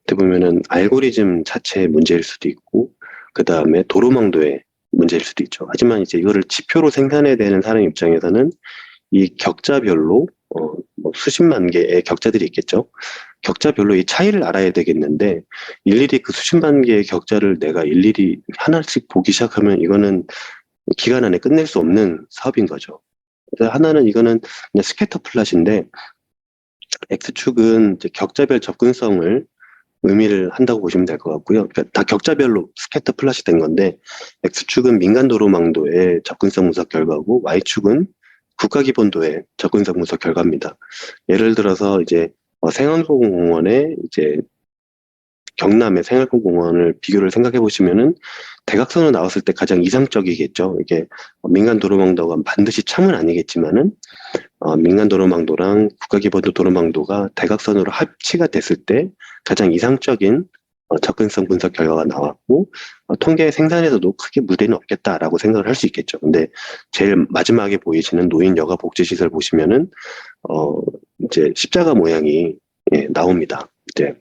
어떻게 보면은 알고리즘 자체의 문제일 수도 있고, 그 다음에 도로망도의 문제일 수도 있죠. 하지만 이제 이거를 지표로 생산해야 되는 사람 입장에서는 이 격자별로 뭐 수십만 개의 격자들이 있겠죠. 격자별로 이 차이를 알아야 되겠는데 일일이 그 수십만 개의 격자를 내가 일일이 하나씩 보기 시작하면 이거는 기간 안에 끝낼 수 없는 사업인 거죠. 그래서 하나는 이거는 그냥 스캐터 플롯인데 X축은 이제 격자별 접근성을 의미를 한다고 보시면 될 것 같고요. 그러니까 다 격자별로 스캐터 플롯이 된 건데 X축은 민간 도로망도의 접근성 분석 결과고 Y축은 국가기본도의 접근성 분석 결과입니다. 예를 들어서 이제 생활공원에 이제 경남의 생활공원을 비교를 생각해 보시면은 대각선으로 나왔을 때 가장 이상적이겠죠. 이게 민간 도로망도가 반드시 참은 아니겠지만은 민간 도로망도랑 국가기본도 도로망도가 대각선으로 합치가 됐을 때 가장 이상적인 접근성 분석 결과가 나왔고 통계 생산에서도 크게 문제는 없겠다라고 생각을 할 수 있겠죠. 근데 제일 마지막에 보이시는 노인 여가 복지시설 보시면은 이제 십자가 모양이 나옵니다. 이제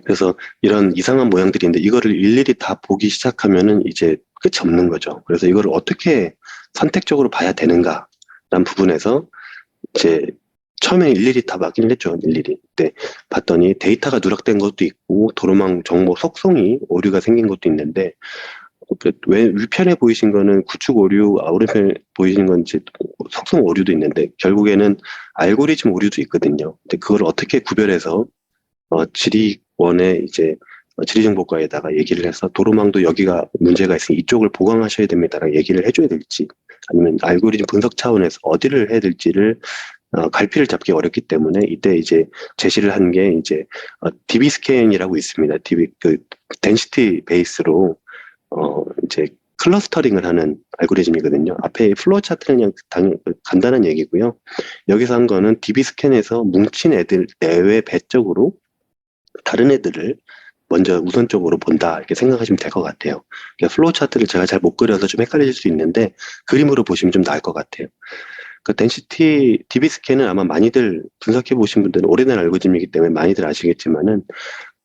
그래서 이런 이상한 모양들인데 이거를 일일이 다 보기 시작하면은 이제 끝이 없는 거죠. 그래서 이걸 어떻게 선택적으로 봐야 되는가라는 부분에서 이제 처음에 일일이 다 막긴 했죠. 일일이. 근데 봤더니 데이터가 누락된 것도 있고 도로망 정보 속성이 오류가 생긴 것도 있는데 왜 위편에 보이신 거는 구축 오류, 오른편에 보이시는 건 이제 속성 오류도 있는데 결국에는 알고리즘 오류도 있거든요. 근데 그걸 어떻게 구별해서 지리원에 이제 지리정보과에다가 얘기를 해서 도로망도 여기가 문제가 있으니 이쪽을 보강하셔야 됩니다라고 얘기를 해줘야 될지 아니면 알고리즘 분석 차원에서 어디를 해야 될지를 갈피를 잡기 어렵기 때문에 이때 이제 제시를 한 게 이제 DB 스캔이라고 있습니다. DB 그 덴시티 베이스로 이제 클러스터링을 하는 알고리즘이거든요. 앞에 플로우 차트는 그냥 간단한 얘기고요. 여기서 한 거는 DB 스캔에서 뭉친 애들 내외 배적으로 다른 애들을 먼저 우선적으로 본다 이렇게 생각하시면 될 것 같아요. 그러니까 플로우 차트를 제가 잘 못 그려서 좀 헷갈릴 수 있는데 그림으로 보시면 좀 나을 것 같아요. 그 덴시티 DB 스캔은 아마 많이들 분석해 보신 분들은 오래된 알고리즘이기 때문에 많이들 아시겠지만은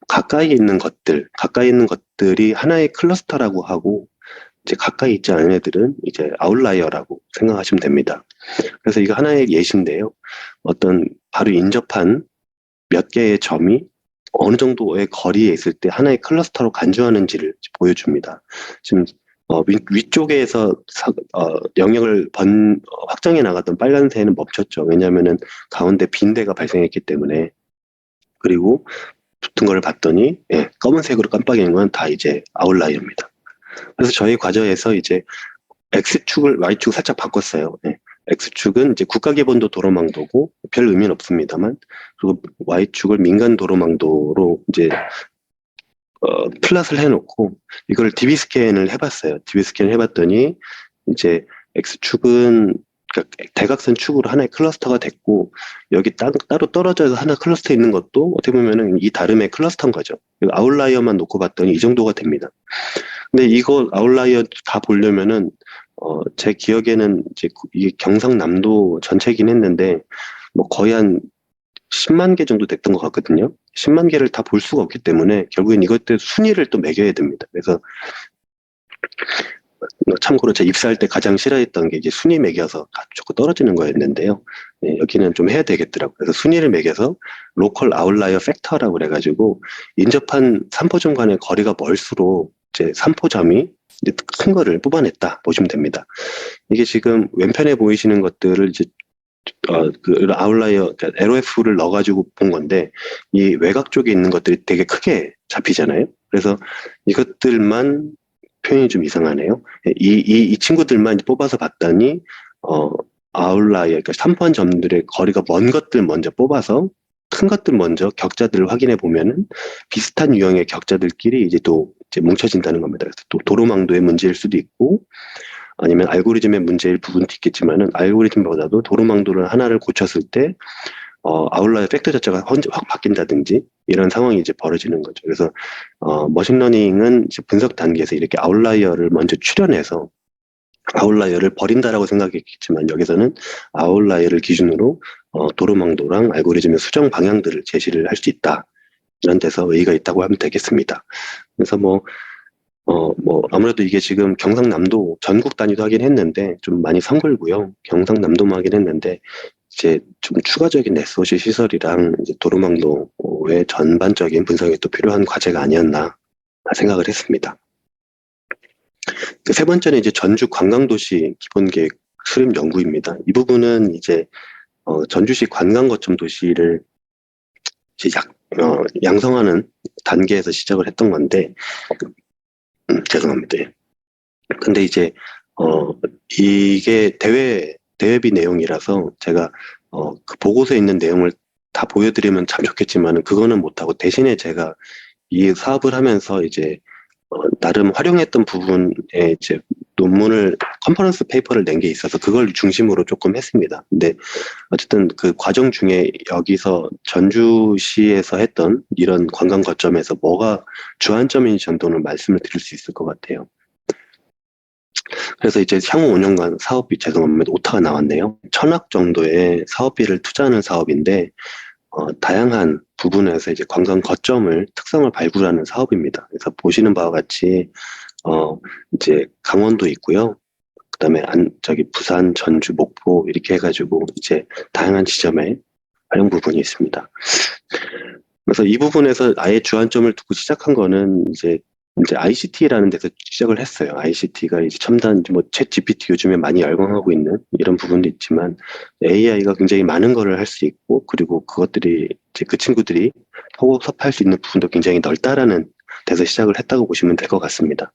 가까이 있는 것들이 하나의 클러스터라고 하고 이제 가까이 있지 않은 애들은 이제 아웃라이어라고 생각하시면 됩니다. 그래서 이거 하나의 예시인데요. 어떤 바로 인접한 몇 개의 점이 어느 정도의 거리에 있을 때 하나의 클러스터로 간주하는지를 보여줍니다. 지금 위쪽에서 영역을 확장해 나갔던 빨간새는 멈췄죠. 왜냐하면은 가운데 빈대가 발생했기 때문에. 그리고 붙은 거를 봤더니 검은색으로 깜빡이는 건 다 이제 아웃라이어입니다. 그래서 저희 과정에서 이제 X축을 Y축 살짝 바꿨어요. X축은 이제 국가기본도 도로망도고 별 의미는 없습니다만, 그리고 Y축을 민간 도로망도로 이제 플랫을 해놓고 이걸 DB 스캔을 해봤어요. DB 스캔을 해봤더니 이제 X축은 그러니까 대각선 축으로 하나의 클러스터가 됐고 여기 따로 떨어져서 하나 클러스터 있는 것도 어떻게 보면은 이 다름의 클러스터인 거죠. 아웃라이어만 놓고 봤더니 이 정도가 됩니다. 근데 이거 아웃라이어 다 보려면은 제 기억에는 이제 이 경상남도 전체긴 했는데 뭐 거의 한 10만 개 정도 됐던 것 같거든요. 10만 개를 다 볼 수가 없기 때문에 결국엔 이것들 순위를 또 매겨야 됩니다. 그래서 참고로 제가 입사할 때 가장 싫어했던 게 이제 순위 매겨서 자꾸 떨어지는 거였는데요. 여기는 좀 해야 되겠더라고요. 그래서 순위를 매겨서 로컬 아웃라이어 팩터라고 그래가지고 인접한 3포점 간의 거리가 멀수록 이제 3포점이 이제 큰 거를 뽑아냈다 보시면 됩니다. 이게 지금 왼편에 보이시는 것들을 이제 그 아웃라이어 그러니까 LOF를 넣어가지고 본 건데 이 외곽 쪽에 있는 것들이 되게 크게 잡히잖아요. 그래서 이것들만 표현이 좀 이상하네요. 이 친구들만 뽑아서 봤더니 아웃라이어 그러니까 3포한 점들의 거리가 먼 것들 먼저 뽑아서 큰 것들 먼저 격자들을 확인해 보면은 비슷한 유형의 격자들끼리 이제 또 이제 뭉쳐진다는 겁니다. 그래서 또 도로망도의 문제일 수도 있고 아니면 알고리즘의 문제일 부분도 있겠지만은 알고리즘보다도 도로망도를 하나를 고쳤을 때 아웃라이어 팩터 자체가 확 바뀐다든지 이런 상황이 이제 벌어지는 거죠. 그래서 머신러닝은 이제 분석 단계에서 이렇게 아웃라이어를 먼저 추려내서 아웃라이어를 버린다라고 생각했겠지만 여기서는 아웃라이어를 기준으로 도로망도랑 알고리즘의 수정 방향들을 제시를 할 수 있다. 이런 데서 의의가 있다고 하면 되겠습니다. 그래서 아무래도 이게 지금 경상남도 전국 단위도 하긴 했는데 좀 많이 선글고요. 경상남도만 하긴 했는데 이제 좀 추가적인 네트워크 시설이랑 이제 도로망도의 전반적인 분석이 또 필요한 과제가 아니었나 생각을 했습니다. 그 세 번째는 이제 전주 관광도시 기본계획 수립 연구입니다. 이 부분은 이제 전주시 관광거점 도시를 이제 양성하는 단계에서 시작을 했던 건데 죄송합니다. 근데 이제 이게 대회비 내용이라서 제가 그 보고서에 있는 내용을 다 보여드리면 참 좋겠지만 그거는 못하고 대신에 제가 이 사업을 하면서 이제 나름 활용했던 부분에 이제 컨퍼런스 페이퍼를 낸 게 있어서 그걸 중심으로 조금 했습니다. 근데 어쨌든 그 과정 중에 여기서 전주시에서 했던 이런 관광 거점에서 뭐가 주안점인지 정도는 말씀을 드릴 수 있을 것 같아요. 그래서 이제 향후 5년간 사업비 죄송합니다. 오타가 나왔네요. 1,000억 정도의 사업비를 투자하는 사업인데 다양한 부분에서 이제 관광 거점을 특성을 발굴하는 사업입니다. 그래서 보시는 바와 같이 이제 강원도 있고요. 그다음에 부산, 전주, 목포 이렇게 해가지고 이제 다양한 지점에 활용 부분이 있습니다. 그래서 이 부분에서 아예 주안점을 두고 시작한 거는 이제 ICT라는 데서 시작을 했어요. ICT가 이제 첨단 챗 GPT 요즘에 많이 열광하고 있는 이런 부분도 있지만 AI가 굉장히 많은 거를 할 수 있고 그리고 그것들이 이제 그 친구들이 섭할 수 있는 부분도 굉장히 넓다라는 데서 시작을 했다고 보시면 될 것 같습니다.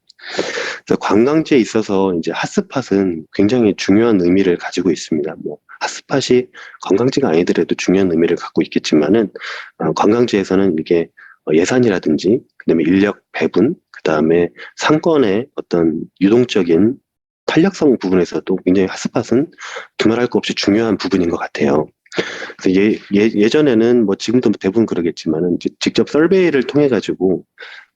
그래서 관광지에 있어서 이제 핫스팟은 굉장히 중요한 의미를 가지고 있습니다. 핫스팟이 관광지가 아니더라도 중요한 의미를 갖고 있겠지만은 관광지에서는 이게 예산이라든지 그다음에 인력 배분 그다음에 상권의 어떤 유동적인 탄력성 부분에서도 굉장히 핫스팟은 두말할 것 없이 중요한 부분인 것 같아요. 그래서 예전에는 뭐 지금도 대부분 그러겠지만은 이제 직접 서베이를 통해 가지고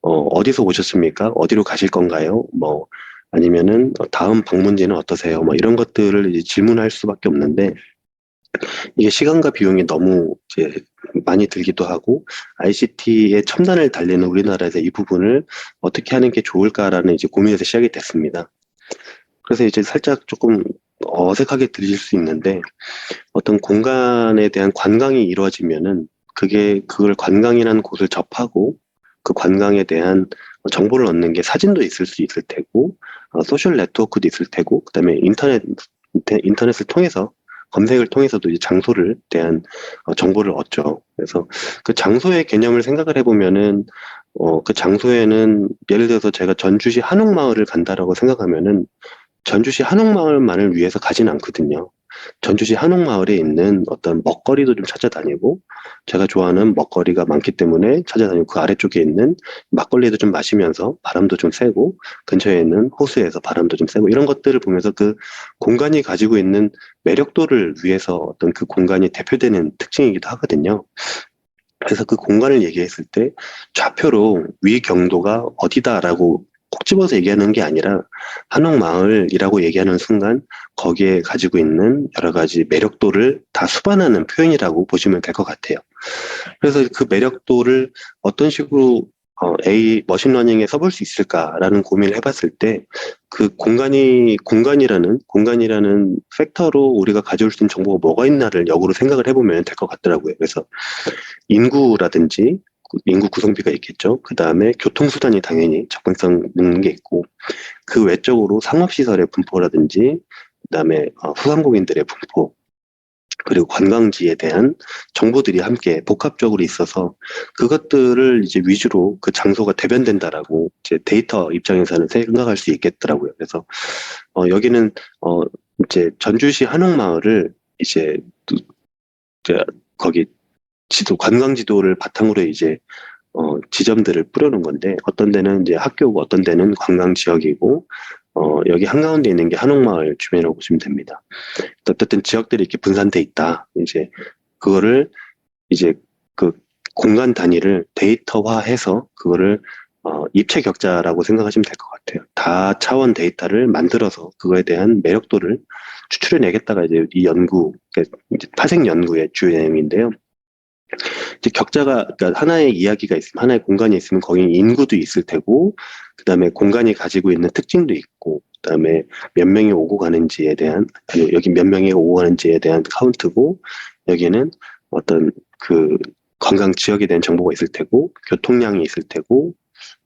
어디서 오셨습니까? 어디로 가실 건가요? 뭐 아니면은 다음 방문지는 어떠세요? 뭐 이런 것들을 이제 질문할 수밖에 없는데 이게 시간과 비용이 너무 이제 많이 들기도 하고 ICT의 첨단을 달리는 우리나라에서 이 부분을 어떻게 하는 게 좋을까라는 이제 고민에서 시작이 됐습니다. 그래서 이제 살짝 조금 어색하게 들릴 수 있는데 어떤 공간에 대한 관광이 이루어지면은 그걸 관광이라는 곳을 접하고 그 관광에 대한 정보를 얻는 게 사진도 있을 수 있을 테고 소셜 네트워크도 있을 테고 그다음에 인터넷을 통해서 검색을 통해서도 이제 장소를 대한 정보를 얻죠. 그래서 그 장소의 개념을 생각을 해보면은 그 장소에는 예를 들어서 제가 전주시 한옥마을을 간다라고 생각하면은 전주시 한옥마을만을 위해서 가진 않거든요. 전주시 한옥마을에 있는 어떤 먹거리도 좀 찾아다니고, 제가 좋아하는 먹거리가 많기 때문에 찾아다니고, 그 아래쪽에 있는 막걸리도 좀 마시면서 바람도 좀 쐬고, 근처에 있는 호수에서 바람도 좀 쐬고, 이런 것들을 보면서 그 공간이 가지고 있는 매력도를 위해서 어떤 그 공간이 대표되는 특징이기도 하거든요. 그래서 그 공간을 얘기했을 때 좌표로 위 경도가 어디다라고 콕 집어서 얘기하는 게 아니라 한옥마을이라고 얘기하는 순간 거기에 가지고 있는 여러 가지 매력도를 다 수반하는 표현이라고 보시면 될 것 같아요. 그래서 그 매력도를 어떤 식으로 머신러닝에 써볼 수 있을까라는 고민을 해봤을 때 그 공간이라는 팩터로 우리가 가져올 수 있는 정보가 뭐가 있나를 역으로 생각을 해보면 될 것 같더라고요. 그래서 인구라든지 인구 구성비가 있겠죠. 그 다음에 교통수단이 당연히 접근성 있는 게 있고 그 외적으로 상업시설의 분포라든지 그 다음에 소상공인들의 분포 그리고 관광지에 대한 정보들이 함께 복합적으로 있어서 그것들을 이제 위주로 그 장소가 대변된다라고 이제 데이터 입장에서는 생각할 수 있겠더라고요. 그래서 여기는 이제 전주시 한옥마을을 이제 이제 거기 관광 지도를 바탕으로 이제 지점들을 뿌려놓은 건데 어떤 데는 이제 학교고 어떤 데는 관광 지역이고 여기 한가운데 있는 게 한옥마을 주변이라고 보시면 됩니다. 어쨌든 지역들이 이렇게 분산돼 있다. 이제 그거를 이제 그 공간 단위를 데이터화해서 그거를 입체 격자라고 생각하시면 될 것 같아요. 다 차원 데이터를 만들어서 그거에 대한 매력도를 추출해내겠다가 이제 이 연구, 그러니까 이제 파생 연구의 주요 내용인데요. 이제 그러니까 하나의 이야기가 있으면, 하나의 공간이 있으면 거기 인구도 있을 테고, 그 다음에 공간이 가지고 있는 특징도 있고, 그 다음에 몇 명이 오고 가는지에 대한, 아니, 여기 몇 명이 오고 가는지에 대한 카운트고, 여기는 어떤 그 관광 지역에 대한 정보가 있을 테고, 교통량이 있을 테고,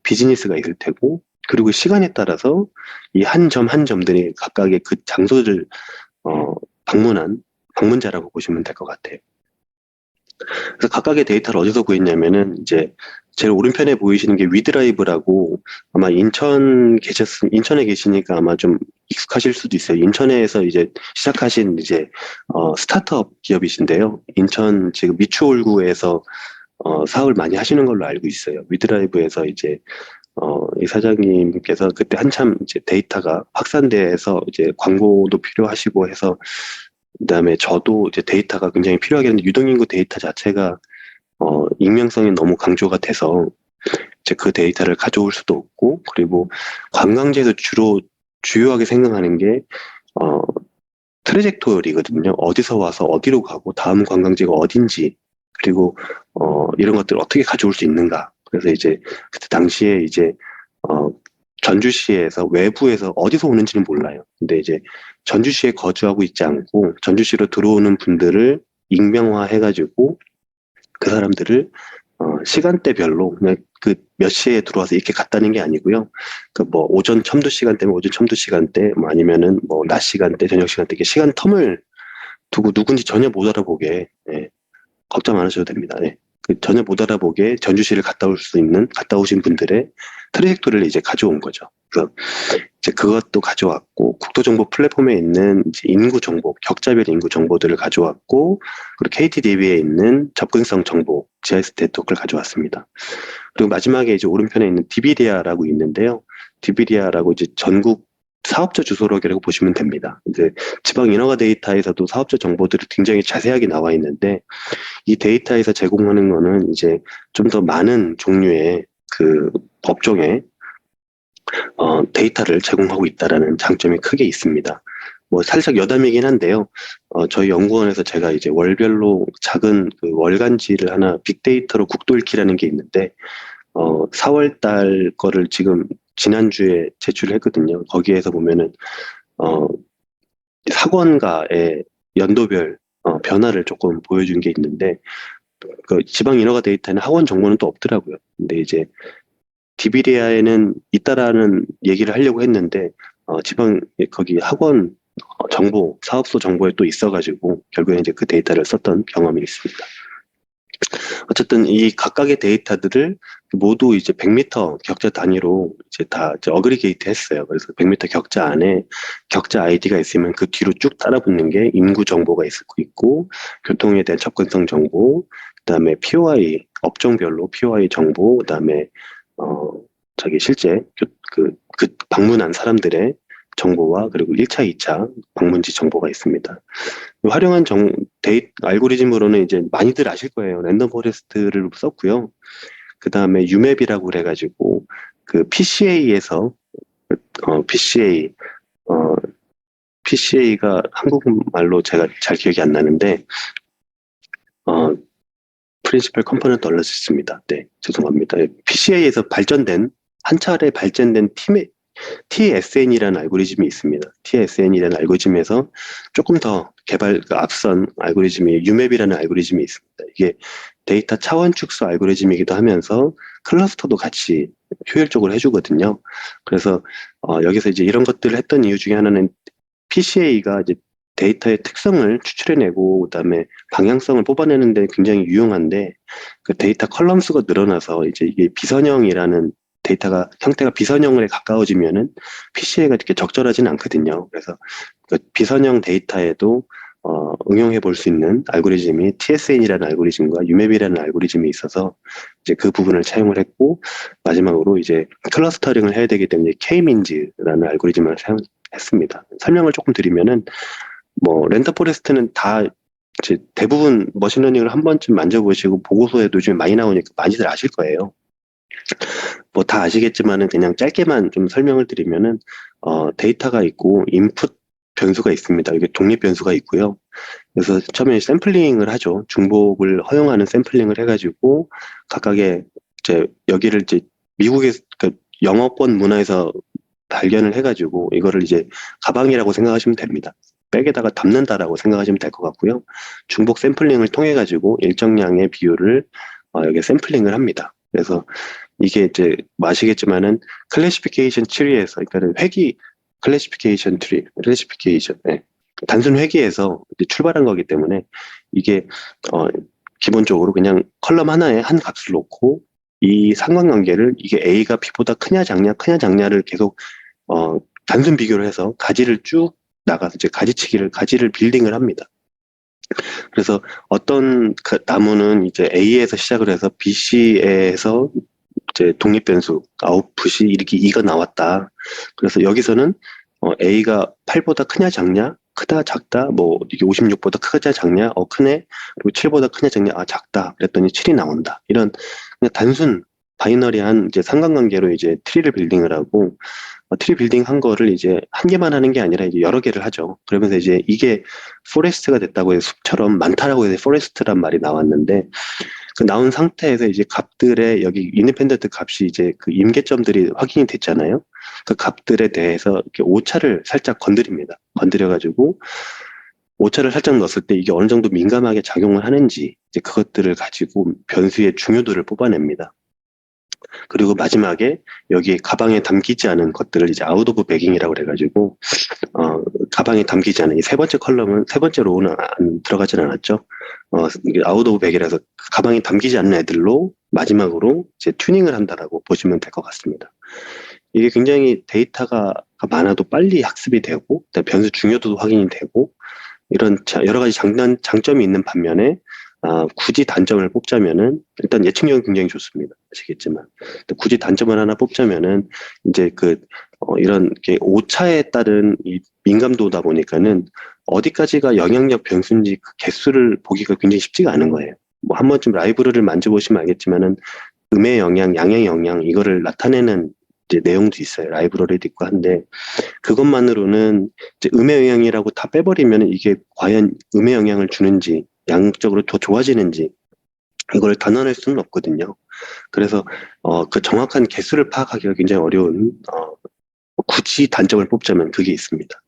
비즈니스가 있을 테고, 그리고 시간에 따라서 이 한 점 한 점들이 각각의 그 장소를 어, 방문한 방문자라고 보시면 될 것 같아요. 그래서 각각의 데이터를 어디서 구했냐면은 이제 제일 오른편에 보이시는 게 위드라이브라고 아마 인천에 계시니까 아마 좀 익숙하실 수도 있어요. 인천에서 이제 시작하신 이제 스타트업 기업이신데요. 인천 지금 미추홀구에서 사업을 많이 하시는 걸로 알고 있어요. 위드라이브에서 이제 이 사장님께서 그때 한참 이제 데이터가 확산돼서 이제 광고도 필요하시고 해서 그다음에 저도 이제 데이터가 굉장히 필요하겠는데 유동인구 데이터 자체가 익명성이 너무 강조가 돼서 이제 그 데이터를 가져올 수도 없고 그리고 관광지에서 주로 주요하게 생각하는 게 어, 트래젝토리거든요. 어디서 와서 어디로 가고 다음 관광지가 어딘지 그리고 이런 것들을 어떻게 가져올 수 있는가. 그래서 이제 그때 당시에 이제 어, 전주시에서 외부에서 어디서 오는지는 몰라요. 근데 이제 전주시에 거주하고 있지 않고 전주시로 들어오는 분들을 익명화 해가지고 그 사람들을 시간대별로 그냥 그 몇 시에 들어와서 이렇게 갔다는 게 아니고요. 그 뭐 오전 첨도 시간대면 오전 첨도 시간대, 뭐 아니면은 뭐 낮 시간대, 저녁 시간대 이렇게 시간 텀을 두고 누군지 전혀 못 알아보게 예, 걱정 안 하셔도 됩니다. 예. 그 전혀 못 알아보게 전주시를 갔다 오신 분들의 트래젝토리를 이제 가져온 거죠. 그래서 이제 그것도 가져왔고, 국토정보 플랫폼에 있는 이제 인구 정보, 격자별 인구 정보들을 가져왔고, 그리고 KTDB에 있는 접근성 정보, GIS 네트워크를 가져왔습니다. 그리고 마지막에 이제 오른편에 있는 디비디아라고 있는데요. 디비디아라고 이제 전국 사업자 주소록이라고 보시면 됩니다. 이제 지방 인허가 데이터에서도 사업자 정보들이 굉장히 자세하게 나와 있는데 이 데이터에서 제공하는 거는 이제 좀 더 많은 종류의 그 업종의 데이터를 제공하고 있다라는 장점이 크게 있습니다. 뭐 살짝 여담이긴 한데요. 저희 연구원에서 제가 이제 월별로 작은 그 월간지를 하나 빅데이터로 국도 읽기라는 게 있는데 4월 달 거를 지금 지난주에 제출했거든요. 거기에서 보면은 학원가의 연도별 변화를 조금 보여준 게 있는데 그 지방 인허가 데이터에는 학원 정보는 또 없더라고요. 근데 이제 디비리아에는 있다라는 얘기를 하려고 했는데 지방 거기 학원 정보, 사업소 정보에 또 있어가지고 결국에 이제 그 데이터를 썼던 경험이 있습니다. 어쨌든 이 각각의 데이터들을 모두 이제 100m 격자 단위로 이제 다 이제 어그리게이트 했어요. 그래서 100m 격자 안에 격자 아이디가 있으면 그 뒤로 쭉 따라붙는 게 인구 정보가 있을 수 있고, 교통에 대한 접근성 정보, 그다음에 POI 업종별로 POI 정보, 그다음에 자기 실제 그 방문한 사람들의 정보와 그리고 1차, 2차 방문지 정보가 있습니다. 활용한 알고리즘으로는 이제 많이들 아실 거예요. 랜덤 포레스트를 썼고요. 그 다음에 유맵이라고 그래가지고 그 PCA에서 PCA가 한국말로 제가 잘 기억이 안 나는데 프린시플 컴포넌트 얼러스입니다. 네, 죄송합니다. PCA에서 한 차례 발전된 TSN이라는 알고리즘이 있습니다. TSN이라는 알고리즘에서 조금 더 앞선 알고리즘이 유맵이라는 알고리즘이 있습니다. 이게 데이터 차원 축소 알고리즘이기도 하면서 클러스터도 같이 효율적으로 해주거든요. 그래서 여기서 이제 이런 것들을 했던 이유 중에 하나는 PCA가 이제 데이터의 특성을 추출해내고 그다음에 방향성을 뽑아내는 데 굉장히 유용한데 그 데이터 컬럼 수가 늘어나서 이제 이게 비선형이라는 데이터가 형태가 비선형에 가까워지면은 PCA가 이렇게 적절하지는 않거든요. 그래서 그 비선형 데이터에도 응용해 볼 수 있는 알고리즘이 TSN이라는 알고리즘과 유맵이라는 알고리즘이 있어서 이제 그 부분을 차용을 했고 마지막으로 이제 클러스터링을 해야 되기 때문에 K-민즈라는 알고리즘을 사용했습니다. 설명을 조금 드리면은 뭐 렌더포레스트는 다 이제 대부분 머신러닝을 한 번쯤 만져보시고 보고서에도 요즘 많이 나오니까 많이들 아실 거예요. 뭐 다 아시겠지만은 그냥 짧게만 좀 설명을 드리면은 데이터가 있고 인풋 변수가 있습니다. 이게 독립 변수가 있고요. 그래서 처음에 샘플링을 하죠. 중복을 허용하는 샘플링을 해가지고 각각의 이제 여기를 이제 미국의 그 영어권 문화에서 발견을 해가지고 이거를 이제 가방이라고 생각하시면 됩니다. 백에다가 담는다라고 생각하시면 될 것 같고요. 중복 샘플링을 통해 가지고 일정량의 비율을 여기 샘플링을 합니다. 그래서 이게 이제 뭐 아시겠지만은 클래시피케이션 트리에서 그러니까 클래시피케이션 네. 단순 회귀에서 이제 출발한 거기 때문에 이게 기본적으로 그냥 컬럼 하나에 한 값을 놓고 이 상관관계를 이게 A가 B보다 크냐 작냐를 계속 단순 비교를 해서 가지를 쭉 나가서 이제 가지를 빌딩을 합니다. 그래서 어떤 나무는 이제 A에서 시작을 해서 BC에서 이제 독립변수 아웃풋이 이렇게 2가 나왔다. 그래서 여기서는 A가 8보다 크냐 작냐? 크다 작다? 뭐 이게 56보다 크냐 작냐? 크네. 그리고 7보다 크냐 작냐? 작다. 그랬더니 7이 나온다. 이런 그냥 단순 바이너리한 이제 상관관계로 이제 트리를 빌딩을 하고 트리 빌딩 한 거를 이제 한 개만 하는 게 아니라 이제 여러 개를 하죠. 그러면서 이제 이게 포레스트가 됐다고 해서 숲처럼 많다라고 해서 포레스트란 말이 나왔는데 그 나온 상태에서 이제 값들의 여기 인디펜던트 값이 이제 그 임계점들이 확인이 됐잖아요. 그 값들에 대해서 이렇게 오차를 살짝 건드립니다. 건드려가지고 오차를 살짝 넣었을 때 이게 어느 정도 민감하게 작용을 하는지 이제 그것들을 가지고 변수의 중요도를 뽑아냅니다. 그리고 마지막에 여기 가방에 담기지 않은 것들을 이제 아웃 오브 백잉이라고 그래가지고 가방에 담기지 않은 이 세 번째 컬럼은 세 번째 로우는 들어가진 않았죠. 이게 아웃 오브 백이라서 가방에 담기지 않는 애들로 마지막으로 이제 튜닝을 한다라고 보시면 될 것 같습니다. 이게 굉장히 데이터가 많아도 빨리 학습이 되고 변수 중요도도 확인이 되고 이런 여러 가지 장점이 있는 반면에 굳이 단점을 뽑자면은 일단 예측력은 굉장히 좋습니다. 아시겠지만 굳이 단점을 하나 뽑자면은 이제 이런 게 오차에 따른 이 민감도다 보니까는 어디까지가 영향력 변수인지 그 개수를 보기가 굉장히 쉽지가 않은 거예요. 뭐 한 번쯤 라이브러리를 만져보시면 알겠지만은 음의 영향, 양의 영향 이거를 나타내는 이제 내용도 있어요. 라이브러리도 있고 한데 그것만으로는 이제 음의 영향이라고 다 빼버리면 이게 과연 음의 영향을 주는지 양적으로 더 좋아지는지 이걸 단언할 수는 없거든요. 그래서 그 정확한 개수를 파악하기가 굉장히 어려운 굳이 단점을 뽑자면 그게 있습니다.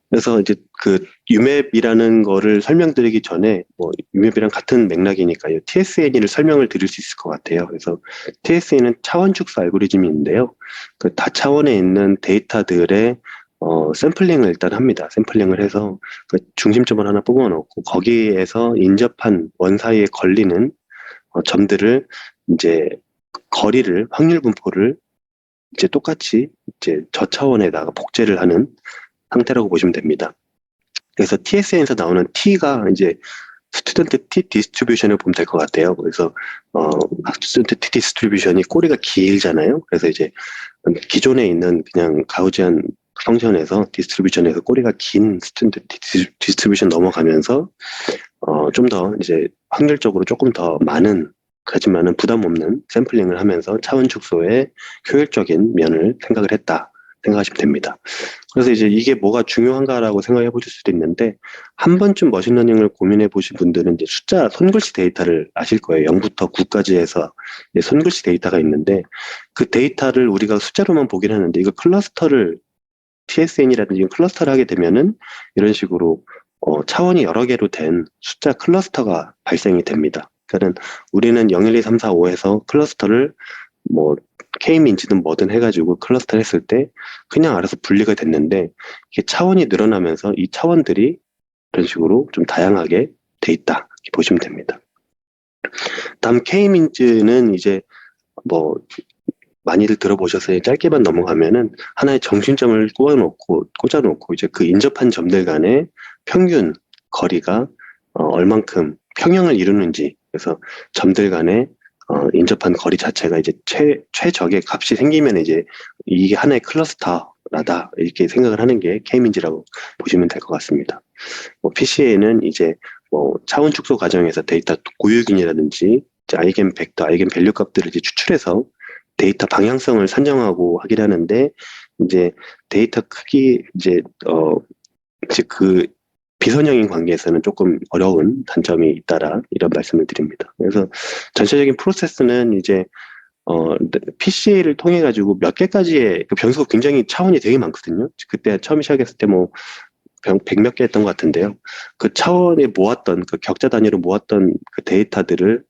그래서 이제 그 UMAP이라는 거를 설명드리기 전에 뭐 UMAP이랑 같은 맥락이니까요. TSN을 설명을 드릴 수 있을 것 같아요. 그래서 TSN은 차원 축소 알고리즘인데요. 그 다차원에 있는 데이터들의 샘플링을 일단 합니다. 샘플링을 해서 그 중심점을 하나 뽑아놓고 거기에서 인접한 원 사이에 걸리는 점들을 이제 거리를 확률 분포를 이제 똑같이 이제 저차원에다가 복제를 하는 상태라고 보시면 됩니다. 그래서 TSN에서 나오는 T가 이제 스튜던트 T 디스트리뷰션을 보면 될 것 같아요. 그래서 스튜던트 T 디스트리뷰션이 꼬리가 길잖아요. 그래서 이제 기존에 있는 그냥 가우지안 펑션에서 디스트리뷰션에서 꼬리가 긴 스튜던트 T 디스트리뷰션 넘어가면서 좀 더 이제 확률적으로 조금 더 많은 하지만은 부담 없는 샘플링을 하면서 차원 축소에 효율적인 면을 생각을 했다 생각하시면 됩니다. 그래서 이제 이게 뭐가 중요한가라고 생각해 보실 수도 있는데 한 번쯤 머신러닝을 고민해 보신 분들은 이제 숫자 손글씨 데이터를 아실 거예요. 0부터 9까지 해서 손글씨 데이터가 있는데 그 데이터를 우리가 숫자로만 보긴 하는데 이거 클러스터를 TSN이라든지 클러스터를 하게 되면은 이런 식으로 차원이 여러 개로 된 숫자 클러스터가 발생이 됩니다. 그러니까 우리는 0, 1, 2, 3, 4, 5에서 클러스터를 뭐 K민지든 뭐든 해가지고 클러스터를 했을 때 그냥 알아서 분리가 됐는데 이게 차원이 늘어나면서 이 차원들이 이런 식으로 좀 다양하게 돼 있다 이렇게 보시면 됩니다. 다음 K민즈는 이제 뭐 많이들 들어보셨어요. 짧게만 넘어가면은 하나의 정심점을 꽂아놓고 이제 그 인접한 점들 간의 평균 거리가 얼만큼 평형을 이루는지 그래서 점들 간의 인접한 거리 자체가 이제 최적의 값이 생기면 이제 이게 하나의 클러스터라다 이렇게 생각을 하는 게 K민지라고 보시면 될 것 같습니다. 뭐 PCA는 이제 뭐 차원 축소 과정에서 데이터 고유균이라든지 아이겐 벡터, 아이겐 밸류 값들을 이제 추출해서 데이터 방향성을 산정하고 하긴 하는데 이제 데이터 크기 이제 그 비선형인 관계에서는 조금 어려운 단점이 있다라 이런 말씀을 드립니다. 그래서 전체적인 프로세스는 이제 PCA를 통해 가지고 몇 개까지의 그 변수가 굉장히 차원이 되게 많거든요. 그때 처음 시작했을 때 뭐 100몇 개 했던 것 같은데요. 그 차원에 모았던 그 격자 단위로 모았던 그 데이터들을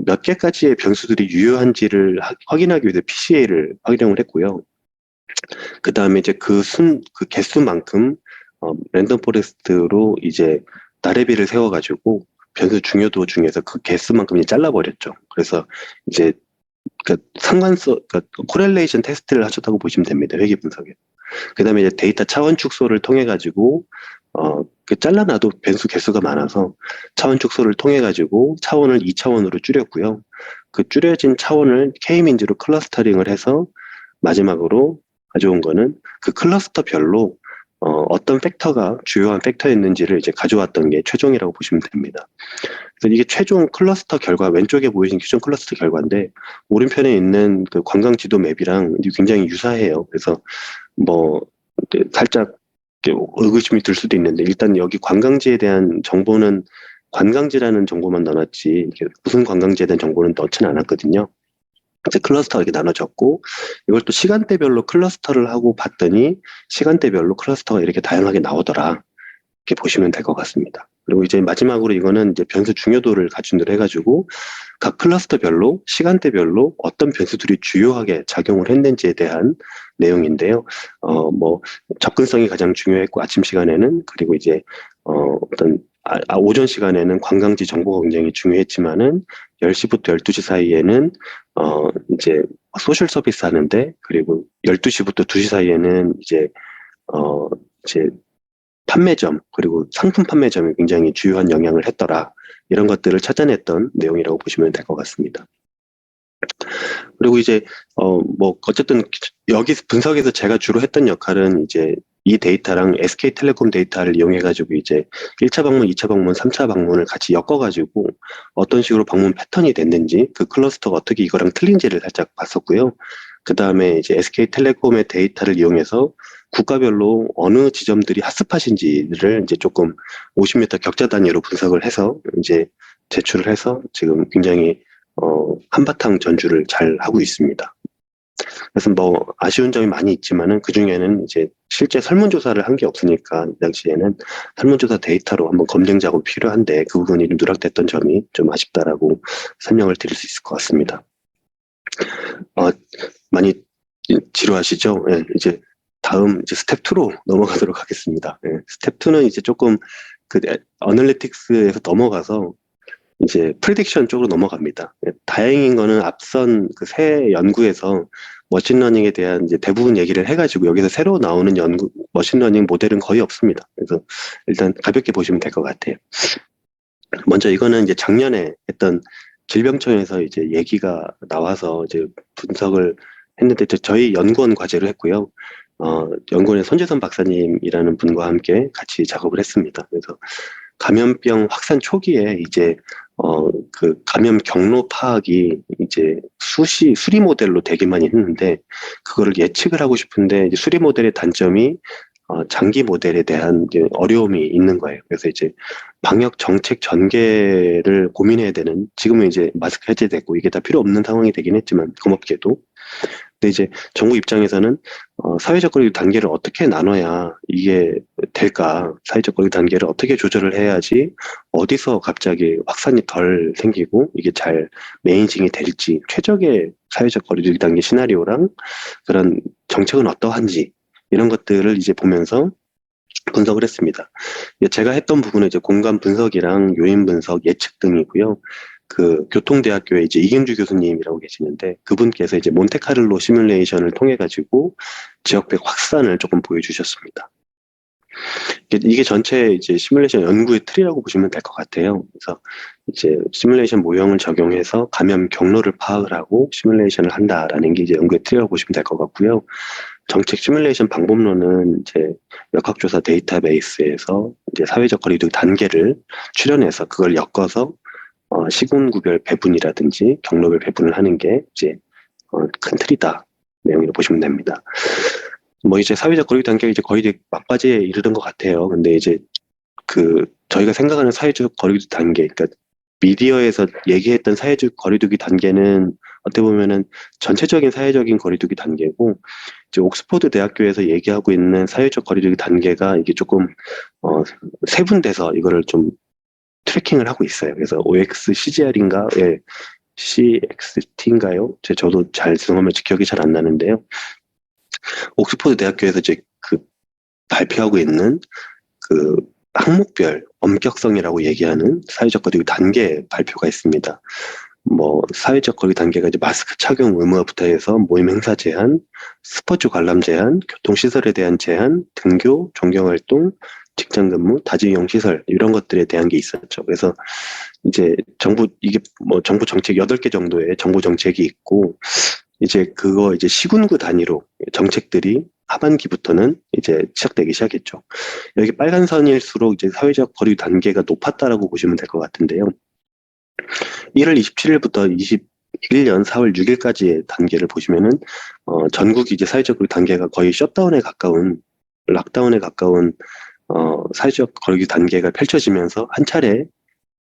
몇 개까지의 변수들이 유효한지를 확인하기 위해서 PCA를 활용을 했고요. 그 다음에 이제 그 개수만큼, 랜덤 포레스트로 이제 나래비를 세워가지고 변수 중요도 중에서 그 개수만큼 이제 잘라버렸죠. 그래서 이제 그 코렐레이션 테스트를 하셨다고 보시면 됩니다. 회귀 분석에. 그 다음에 이제 데이터 차원 축소를 통해가지고, 그 잘라놔도 변수 개수가 많아서 차원 축소를 통해가지고 차원을 2차원으로 줄였고요. 그 줄여진 차원을 K민지로 클러스터링을 해서 마지막으로 가져온 거는 그 클러스터별로 어떤 팩터가 주요한 팩터였는지를 이제 가져왔던 게 최종이라고 보시면 됩니다. 그래서 이게 최종 클러스터 결과 왼쪽에 보이신 기존 클러스터 결과인데 오른편에 있는 그 관광 지도 맵이랑 굉장히 유사해요. 그래서 뭐 살짝 의구심이 들 수도 있는데 일단 여기 관광지에 대한 정보는 관광지라는 정보만 넣어놨지 무슨 관광지에 대한 정보는 넣지는 않았거든요. 이제 클러스터가 이렇게 나눠졌고 이걸 또 시간대별로 클러스터를 하고 봤더니 시간대별로 클러스터가 이렇게 다양하게 나오더라. 이렇게 보시면 될 것 같습니다. 그리고 이제 마지막으로 이거는 이제 변수 중요도를 갖춘 대로 해가지고 각 클러스터별로 시간대별로 어떤 변수들이 주요하게 작용을 했는지에 대한 내용인데요. 뭐 접근성이 가장 중요했고 아침 시간에는 그리고 이제 어떤 오전 시간에는 관광지 정보가 굉장히 중요했지만은 10시부터 12시 사이에는 이제 소셜 서비스 하는데 그리고 12시부터 2시 사이에는 이제 판매점 그리고 상품 판매점이 굉장히 주요한 영향을 했더라. 이런 것들을 찾아냈던 내용이라고 보시면 될 것 같습니다. 그리고 이제 뭐 어쨌든 여기 분석에서 제가 주로 했던 역할은 이제 이 데이터랑 SK텔레콤 데이터를 이용해 가지고 이제 1차 방문, 2차 방문, 3차 방문을 같이 엮어 가지고 어떤 식으로 방문 패턴이 됐는지 그 클러스터가 어떻게 이거랑 틀린지를 살짝 봤었고요. 그다음에 이제 SK텔레콤의 데이터를 이용해서 국가별로 어느 지점들이 핫스팟인지를 이제 조금 50m 격자 단위로 분석을 해서 이제 제출을 해서 지금 굉장히 한바탕 전주를 잘 하고 있습니다. 그래서 뭐 아쉬운 점이 많이 있지만은 그 중에는 이제 실제 설문조사를 한 게 없으니까 이 당시에는 설문조사 데이터로 한번 검증 작업이 필요한데 그 부분이 좀 누락됐던 점이 좀 아쉽다라고 설명을 드릴 수 있을 것 같습니다. 어, 많이 지루하시죠? 예, 이제 다음 이제 스텝 2로 넘어가도록 하겠습니다. 예, 스텝 2는 이제 조금 그 어널리틱스에서 넘어가서 이제 프리딕션 쪽으로 넘어갑니다. 예, 다행인 거는 앞선 그 새 연구에서 머신러닝에 대한 이제 대부분 얘기를 해가지고 여기서 새로 나오는 연구 머신러닝 모델은 거의 없습니다. 그래서 일단 가볍게 보시면 될 것 같아요. 먼저 이거는 이제 작년에 했던 질병청에서 이제 얘기가 나와서 이제 분석을 했는데 저희 연구원 과제로 했고요. 연구원의 손재선 박사님이라는 분과 함께 같이 작업을 했습니다. 그래서 감염병 확산 초기에 이제 그 감염 경로 파악이 이제 수리 모델로 되게 많이 했는데 그거를 예측을 하고 싶은데 이제 수리 모델의 단점이 장기 모델에 대한 이제 어려움이 있는 거예요. 그래서 이제 방역 정책 전개를 고민해야 되는 지금은 이제 마스크 해제됐고 이게 다 필요 없는 상황이 되긴 했지만 고맙게도 근데 이제 정부 입장에서는 사회적 거리 단계를 어떻게 나눠야 이게 될까? 사회적 거리 단계를 어떻게 조절을 해야지 어디서 갑자기 확산이 덜 생기고 이게 잘 매니징이 될지 최적의 사회적 거리 단계 시나리오랑 그런 정책은 어떠한지 이런 것들을 이제 보면서 분석을 했습니다. 제가 했던 부분은 이제 공간 분석이랑 요인 분석, 예측 등이고요. 그 교통대학교에 이제 이경주 교수님이라고 계시는데 그분께서 이제 몬테카를로 시뮬레이션을 통해 가지고 지역별 확산을 조금 보여주셨습니다. 이게 전체 이제 시뮬레이션 연구의 틀이라고 보시면 될 것 같아요. 그래서 이제 시뮬레이션 모형을 적용해서 감염 경로를 파악을 하고 시뮬레이션을 한다라는 게 이제 연구의 틀이라고 보시면 될 것 같고요. 정책 시뮬레이션 방법론은 이제 역학조사 데이터베이스에서 이제 사회적 거리두기 단계를 출연해서 그걸 엮어서 시군구별 배분이라든지 경로별 배분을 하는 게 이제 큰 틀이다 내용으로 보시면 됩니다. 뭐 이제 사회적 거리두기 단계가 이제 거의 이제 막바지에 이르는 것 같아요. 근데 이제 그 저희가 생각하는 사회적 거리두기 단계, 그러니까 미디어에서 얘기했던 사회적 거리두기 단계는 어떻게 보면은 전체적인 사회적인 거리두기 단계고 이제 옥스퍼드 대학교에서 얘기하고 있는 사회적 거리두기 단계가 이게 조금 세분돼서 이거를 좀 트래킹을 하고 있어요. 그래서 OXCGR인가, 예, CXT인가요? 저도 잘 죄송하면 기억이 잘 안 나는데요. 옥스퍼드 대학교에서 이제 그 발표하고 있는 그 항목별 엄격성이라고 얘기하는 사회적 거리두기 단계 발표가 있습니다. 뭐 사회적 거리 단계가 이제 마스크 착용 의무화부터 해서 모임 행사 제한, 스포츠 관람 제한, 교통시설에 대한 제한, 등교, 종교활동, 직장근무, 다중이용 시설 이런 것들에 대한 게 있었죠. 그래서 이제 이게 뭐 정부 정책 8개 정도의 정부 정책이 있고 이제 그거 이제 시군구 단위로 정책들이 하반기부터는 이제 시작되기 시작했죠. 여기 빨간 선일수록 이제 사회적 거리 단계가 높았다라고 보시면 될 것 같은데요. 1월 27일부터 21년 4월 6일까지의 단계를 보시면은 전국이 이제 사회적 거리 단계가 거의 셧다운에 가까운 락다운에 가까운 사회적 거리 단계가 펼쳐지면서 한 차례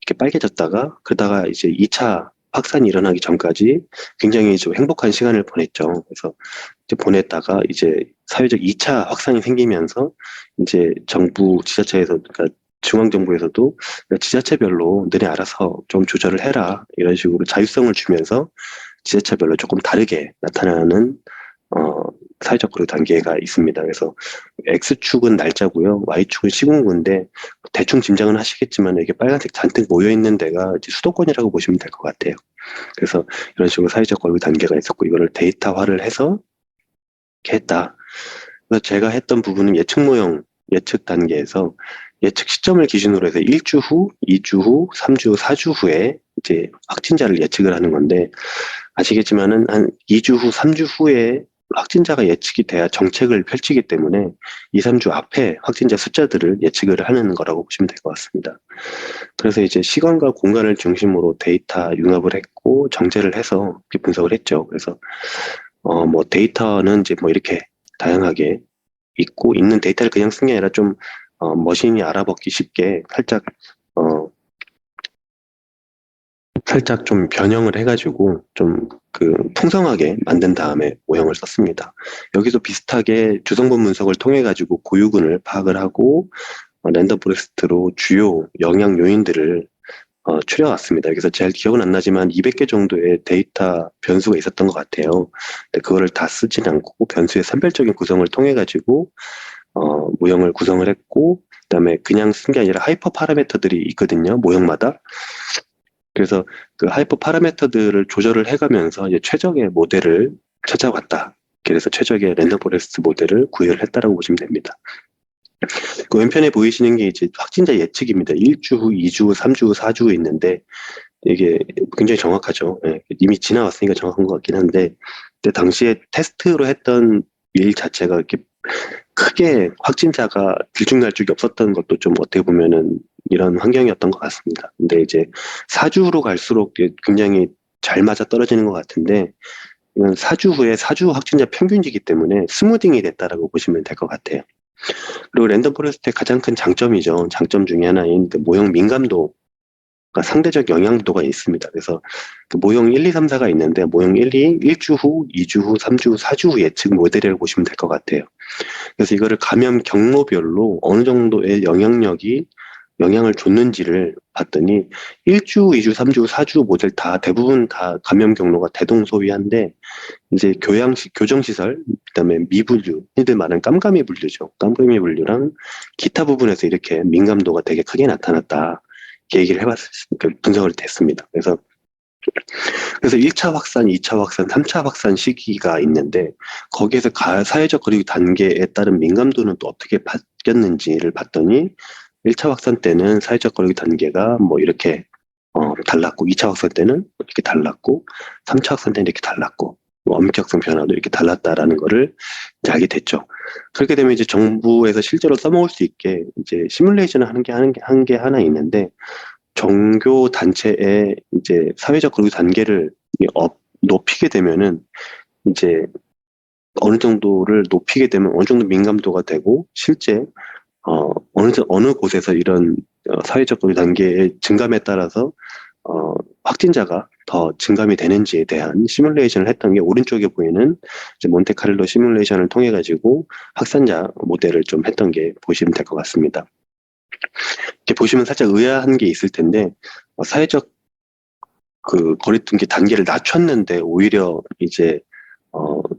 이렇게 빨개졌다가 그러다가 이제 2차 확산이 일어나기 전까지 굉장히 좀 행복한 시간을 보냈죠. 그래서 이제 보냈다가 이제 사회적 2차 확산이 생기면서 이제 정부 지자체에서 그러니까 중앙정부에서도 지자체별로 너네 알아서 좀 조절을 해라 이런 식으로 자율성을 주면서 지자체별로 조금 다르게 나타나는 사회적 거리 단계가 있습니다. 그래서 X축은 날짜고요. Y축은 시군구인데 대충 짐작은 하시겠지만 이게 빨간색 잔뜩 모여 있는 데가 이제 수도권이라고 보시면 될 것 같아요. 그래서 이런 식으로 사회적 거리 단계가 있었고 이거를 데이터화를 해서 이렇게 했다. 그래서 제가 했던 부분은 예측 모형 예측 단계에서 예측 시점을 기준으로 해서 1주 후, 2주 후, 3주 후, 4주 후에 이제 확진자를 예측을 하는 건데 아시겠지만은 한 2주 후, 3주 후에 확진자가 예측이 돼야 정책을 펼치기 때문에 2, 3주 앞에 확진자 숫자들을 예측을 하는 거라고 보시면 될 것 같습니다. 그래서 이제 시간과 공간을 중심으로 데이터 융합을 했고 정제를 해서 이렇게 분석을 했죠. 그래서 뭐 데이터는 이제 뭐 이렇게 다양하게 있고 있는 데이터를 그냥 쓴 게 아니라 좀 머신이 알아먹기 쉽게 살짝 좀 변형을 해가지고 좀 그 풍성하게 만든 다음에 모형을 썼습니다. 여기도 비슷하게 주성분 분석을 통해 가지고 고유군을 파악을 하고 랜덤 포레스트로 주요 영향 요인들을 추려왔습니다. 그래서 잘 기억은 안 나지만 200개 정도의 데이터 변수가 있었던 것 같아요. 근데 그거를 다 쓰진 않고 변수의 산별적인 구성을 통해 가지고 모형을 구성을 했고 그다음에 그냥 쓴 게 아니라 하이퍼 파라미터들이 있거든요. 모형마다. 그래서 그 하이퍼 파라미터들을 조절을 해가면서 이제 최적의 모델을 찾아왔다. 그래서 최적의 랜덤 포레스트 모델을 구현을 했다라고 보시면 됩니다. 그 왼편에 보이시는 게 이제 확진자 예측입니다. 1주 후, 2주 후, 3주 후, 4주 후 있는데 이게 굉장히 정확하죠. 예, 이미 지나왔으니까 정확한 것 같긴 한데 그때 당시에 테스트로 했던 일 자체가 이렇게 크게 확진자가 들쭉날쭉이 없었던 것도 좀 어떻게 보면은 이런 환경이었던 것 같습니다. 근데 이제 4주로 갈수록 굉장히 잘 맞아 떨어지는 것 같은데 이건 4주 후에 4주 확진자 평균이기 때문에 스무딩이 됐다라고 보시면 될 것 같아요. 그리고 랜덤 포레스트의 가장 큰 장점이죠. 장점 중에 하나인 그 모형 민감도 상대적 영향도가 있습니다. 그래서 그 모형 1, 2, 3, 4가 있는데 모형 1, 2, 1주 후, 2주 후, 3주 후, 4주 후 예측 모델이라고 보시면 될 것 같아요. 그래서 이거를 감염 경로별로 어느 정도의 영향을 줬는지를 봤더니 1주, 2주, 3주, 4주 모델 다 대부분 다 감염 경로가 대동소이한데 이제 교정시설, 그다음에 미분류, 흔히들 말하는 깜깜이 분류죠. 깜깜이 분류랑 기타 부분에서 이렇게 민감도가 되게 크게 나타났다. 이렇게 얘기를 분석을 됐습니다. 그래서 1차 확산, 2차 확산, 3차 확산 시기가 있는데 거기에서 사회적 거리두기 단계에 따른 민감도는 또 어떻게 바뀌었는지를 봤더니 1차 확산 때는 사회적 거리두기 단계가 뭐 이렇게 달랐고 2차 확산 때는 이렇게 달랐고 3차 확산 때는 이렇게 달랐고 뭐 엄격성 변화도 이렇게 달랐다라는 거를 이제 알게 됐죠. 그렇게 되면 이제 정부에서 실제로 써먹을 수 있게 이제 시뮬레이션을 하는 게 하나 있는데 종교 단체의 이제 사회적 거리두기 단계를 높이게 되면은 이제 어느 정도를 높이게 되면 어느 정도 민감도가 되고 실제 어느 곳에서 이런 사회적 거리두기 단계의 증감에 따라서 확진자가 더 증감이 되는지에 대한 시뮬레이션을 했던 게 오른쪽에 보이는 이제 몬테카를로 시뮬레이션을 통해 가지고 확산자 모델을 좀 했던 게 보시면 될 것 같습니다. 이렇게 보시면 살짝 의아한 게 있을 텐데 사회적 그 거리두기 단계를 낮췄는데 오히려 이제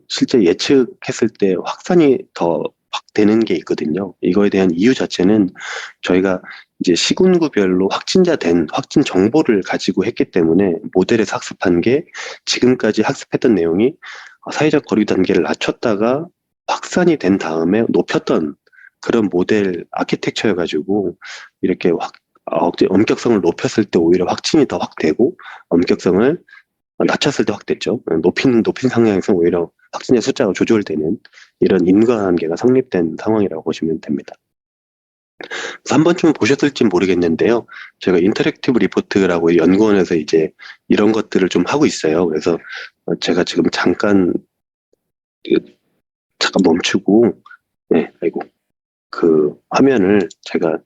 실제 예측했을 때 확산이 더 확 되는 게 있거든요. 이거에 대한 이유 자체는 저희가 이제 시군구별로 확진 정보를 가지고 했기 때문에 모델에서 학습한 게 지금까지 학습했던 내용이 사회적 거리 단계를 낮췄다가 확산이 된 다음에 높였던 그런 모델 아키텍처여가지고 이렇게 엄격성을 높였을 때 오히려 확진이 더 확 되고 엄격성을 낮췄을 때 확 됐죠. 높인 상황에서 오히려 확진자 숫자가 조절되는 이런 인과관계가 성립된 상황이라고 보시면 됩니다. 그래서 한 번쯤 보셨을지 모르겠는데요. 제가 인터랙티브 리포트라고 연구원에서 이제 이런 것들을 좀 하고 있어요. 그래서 제가 지금 잠깐 멈추고, 네, 아이고, 그 화면을 제가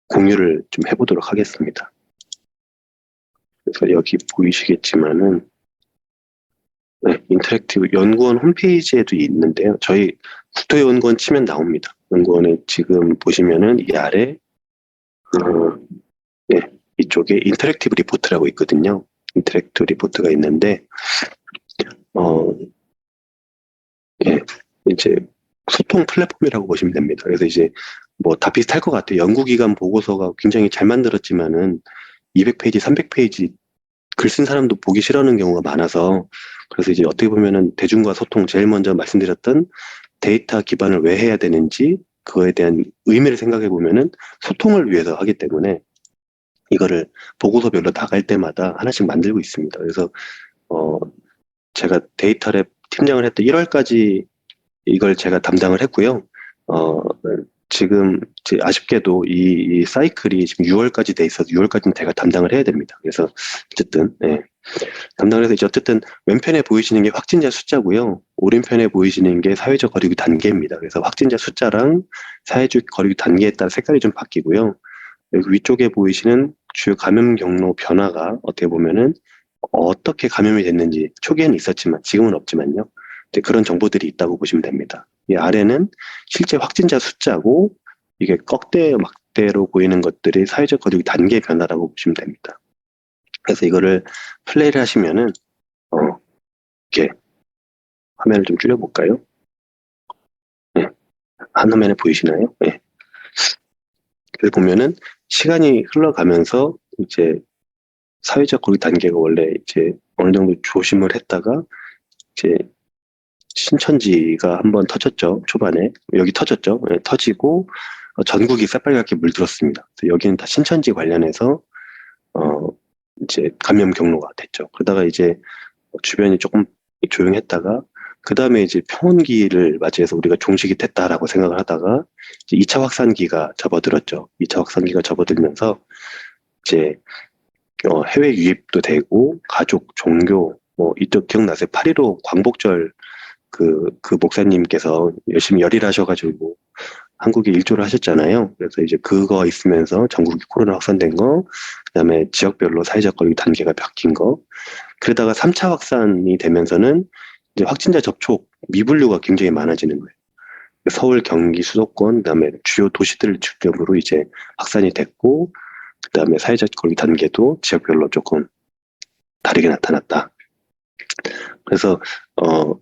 공유를 좀 해보도록 하겠습니다. 그래서 여기 보이시겠지만은, 네, 인터랙티브 연구원 홈페이지에도 있는데요. 저희 국토연구원 치면 나옵니다. 연구원에 지금 보시면은 이 아래, 네, 이쪽에 인터랙티브 리포트라고 있거든요. 인터랙티브 리포트가 있는데, 예, 이제 소통 플랫폼이라고 보시면 됩니다. 그래서 이제 뭐 다 비슷할 것 같아요. 연구기관 보고서가 굉장히 잘 만들었지만은 200페이지, 300페이지 글 쓴 사람도 보기 싫어하는 경우가 많아서 그래서 이제 어떻게 보면은 대중과 소통 제일 먼저 말씀드렸던 데이터 기반을 왜 해야 되는지 그거에 대한 의미를 생각해 보면은 소통을 위해서 하기 때문에 이거를 보고서별로 나갈 때마다 하나씩 만들고 있습니다. 그래서 어, 제가 데이터랩 팀장을 했던 1월까지 이걸 제가 담당을 했고요. 어, 지금 이제 아쉽게도 이 사이클이 지금 6월까지 돼 있어서 6월까지는 제가 담당을 해야 됩니다. 그래서 어쨌든 담당을 해서 이제 어쨌든 왼편에 보이시는 게 확진자 숫자고요. 오른편에 보이시는 게 사회적 거리두기 단계입니다. 그래서 확진자 숫자랑 사회적 거리두기 단계에 따라 색깔이 좀 바뀌고요. 여기 위쪽에 보이시는 주요 감염 경로 변화가 어떻게 보면은 어떻게 감염이 됐는지 초기에는 있었지만 지금은 없지만요. 이제 그런 정보들이 있다고 보시면 됩니다. 이 아래는 실제 확진자 숫자고 이게 꺽대 막대로 보이는 것들이 사회적 거리두기 단계 변화라고 보시면 됩니다. 그래서 이거를 플레이를 하시면은 이렇게 화면을 좀 줄여볼까요? 네. 한 화면에 보이시나요? 네. 그래서 보면은 시간이 흘러가면서 이제 사회적 거리두기 단계가 원래 이제 어느 정도 조심을 했다가 이제 신천지가 한번 터졌죠. 초반에. 여기 터졌죠. 네, 터지고 전국이 새빨갛게 물들었습니다. 그래서 여기는 다 신천지 관련해서 이제 감염 경로가 됐죠. 그러다가 이제 주변이 조금 조용했다가 그 다음에 이제 평온기를 맞이해서 우리가 종식이 됐다라고 생각을 하다가 이제 2차 확산기가 접어들었죠. 2차 확산기가 접어들면서 이제 해외 유입도 되고 가족, 종교 뭐 이쪽 기억나세요? 8.15 광복절 그 목사님께서 열심히 열일하셔가지고 한국에 일조를 하셨잖아요. 그래서 이제 그거 있으면서 전국이 코로나 확산된 거, 그다음에 지역별로 사회적 거리두기 단계가 바뀐 거, 그러다가 3차 확산이 되면서는 이제 확진자 접촉 미분류가 굉장히 많아지는 거예요. 서울, 경기, 수도권, 그다음에 주요 도시들을 중점으로 이제 확산이 됐고, 그다음에 사회적 거리두기 단계도 지역별로 조금 다르게 나타났다. 그래서 뭐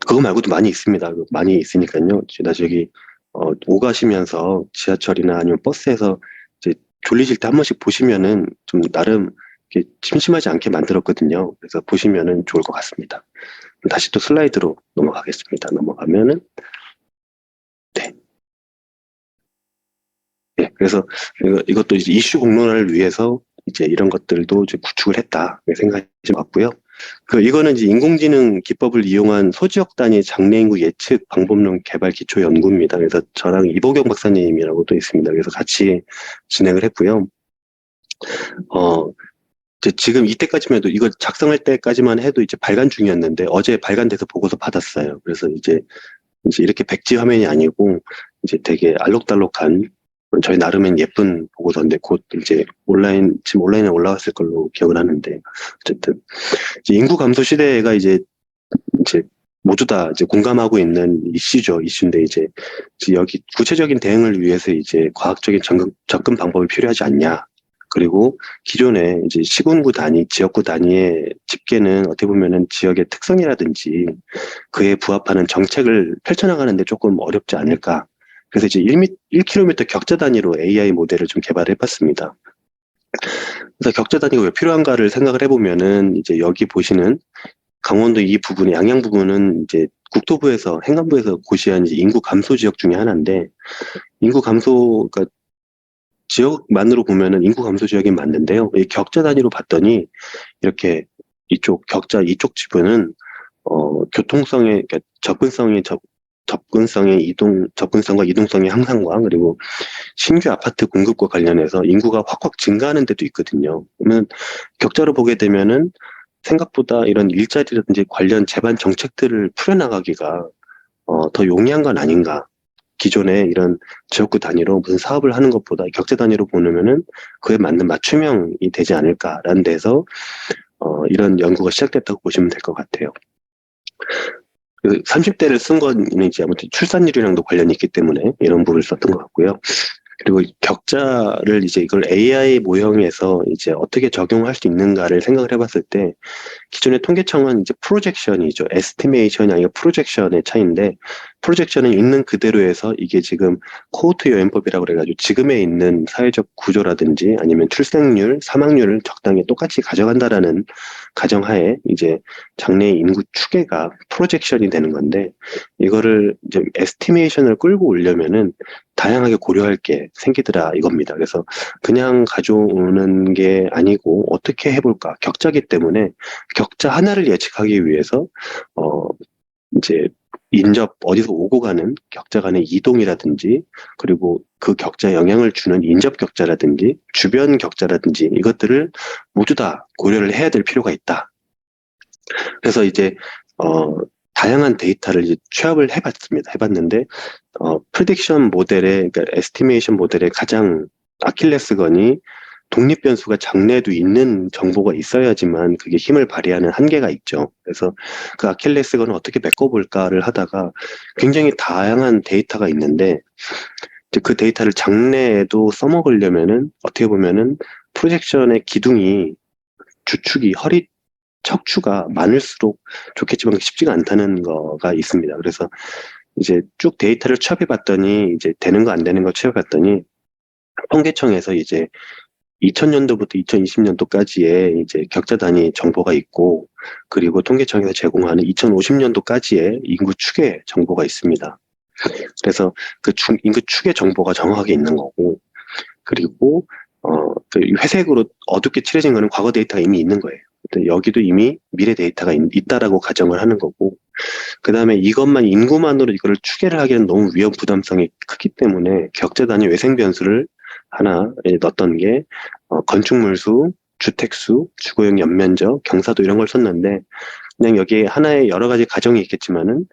그거 말고도 많이 있습니다. 많이 있으니까요. 나중에 오가시면서 지하철이나 아니면 버스에서 이제 졸리실 때 한 번씩 보시면은 좀 나름 이렇게 심심하지 않게 만들었거든요. 그래서 보시면은 좋을 것 같습니다. 다시 또 슬라이드로 넘어가겠습니다. 넘어가면은 네. 네. 그래서 이것도 이제 이슈 공론화를 위해서 이제 이런 것들도 이제 구축을 했다 생각이 좀 왔고요. 이거는 이제 인공지능 기법을 이용한 소지역 단위 장래 인구 예측 방법론 개발 기초 연구입니다. 그래서 저랑 이보경 박사님이라고 또 있습니다. 그래서 같이 진행을 했고요. 이제 지금 이때까지만 해도 이거 작성할 때까지만 해도 이제 발간 중이었는데 어제 발간돼서 보고서 받았어요. 그래서 이제 이렇게 백지 화면이 아니고 이제 되게 알록달록한 저희 나름엔 예쁜 보고서인데 곧 이제 지금 온라인에 올라왔을 걸로 기억을 하는데 어쨌든 이제 인구 감소 시대가 이제 모두 다 이제 공감하고 있는 이슈인데 이제 여기 구체적인 대응을 위해서 이제 과학적인 접근 방법이 필요하지 않냐. 그리고 기존에 이제 시군구 단위, 지역구 단위의 집계는 어떻게 보면은 지역의 특성이라든지 그에 부합하는 정책을 펼쳐나가는데 조금 어렵지 않을까. 그래서 이제 1km 격자 단위로 AI 모델을 좀 개발해 봤습니다. 그래서 격자 단위가 왜 필요한가를 생각을 해보면은 이제 여기 보시는 강원도 이 부분, 양양 부분은 이제 국토부에서, 행안부에서 고시한 이제 인구 감소 지역 중에 하나인데, 인구 감소, 그러니까 지역만으로 보면은 인구 감소 지역이 맞는데요. 이 격자 단위로 봤더니, 이렇게 이쪽 지분은, 교통성의, 그러니까 접근성과 이동성의 향상과 그리고 신규 아파트 공급과 관련해서 인구가 확확 증가하는 데도 있거든요. 그러면 격자로 보게 되면은 생각보다 이런 일자리라든지 관련 제반 정책들을 풀어나가기가 더 용이한 건 아닌가. 기존에 이런 지역구 단위로 무슨 사업을 하는 것보다 격자 단위로 보면은 그에 맞는 맞춤형이 되지 않을까라는 데서 이런 연구가 시작됐다고 보시면 될 것 같아요. 30대를 쓴 건 이제 아무튼 출산율이랑도 관련이 있기 때문에 이런 부분을 썼던 것 같고요. 그리고 격자를 이제 이걸 AI 모형에서 이제 어떻게 적용할 수 있는가를 생각을 해봤을 때 기존의 통계청은 이제 프로젝션이죠. 에스티메이션이 아니라 프로젝션의 차이인데 프로젝션은 있는 그대로에서 이게 지금 코호트 요인법이라고 그래가지고 지금에 있는 사회적 구조라든지 아니면 출생률, 사망률을 적당히 똑같이 가져간다라는 가정하에 이제 장래 인구 추계가 프로젝션이 되는 건데, 이거를 이제 에스티메이션을 끌고 오려면은 다양하게 고려할 게 생기더라 이겁니다. 그래서 그냥 가져오는 게 아니고 어떻게 해볼까? 격자기 때문에 격자 하나를 예측하기 위해서 이제 인접 어디서 오고 가는 격자 간의 이동이라든지, 그리고 그 격자에 영향을 주는 인접 격자라든지 주변 격자라든지 이것들을 모두 다 고려를 해야 될 필요가 있다. 그래서 이제 다양한 데이터를 이제 취합을 해봤는데 프리딕션 모델의, 그러니까 에스티메이션 모델의 가장 아킬레스건이 독립 변수가 장래에도 있는 정보가 있어야지만 그게 힘을 발휘하는 한계가 있죠. 그래서 그 아킬레스건을 어떻게 메꿔볼까를 하다가 굉장히 다양한 데이터가 있는데, 이제 그 데이터를 장래에도 써먹으려면은 어떻게 보면은 프로젝션의 기둥이, 주축이, 허리 척추가 많을수록 좋겠지만 쉽지가 않다는 거가 있습니다. 그래서 이제 쭉 데이터를 취합해 봤더니, 이제 되는 거 안 되는 거 취합해 봤더니 통계청에서 이제 2000년도부터 2020년도까지의 이제 격자 단위 정보가 있고, 그리고 통계청에서 제공하는 2050년도까지의 인구 추계 정보가 있습니다. 그래서 그 인구 추계 정보가 정확하게 있는 거고, 그리고 그 회색으로 어둡게 칠해진 거는 과거 데이터가 이미 있는 거예요. 근데 여기도 이미 미래 데이터가 있다라고 가정을 하는 거고, 그 다음에 이것만 인구만으로 이거를 추계를 하기에는 너무 위험 부담성이 크기 때문에 격자 단위 외생 변수를 하나 넣었던 게 건축물 수, 주택 수, 주거용 연면적, 경사도 이런 걸 썼는데, 그냥 여기에 하나의 여러 가지 가정이 있겠지만은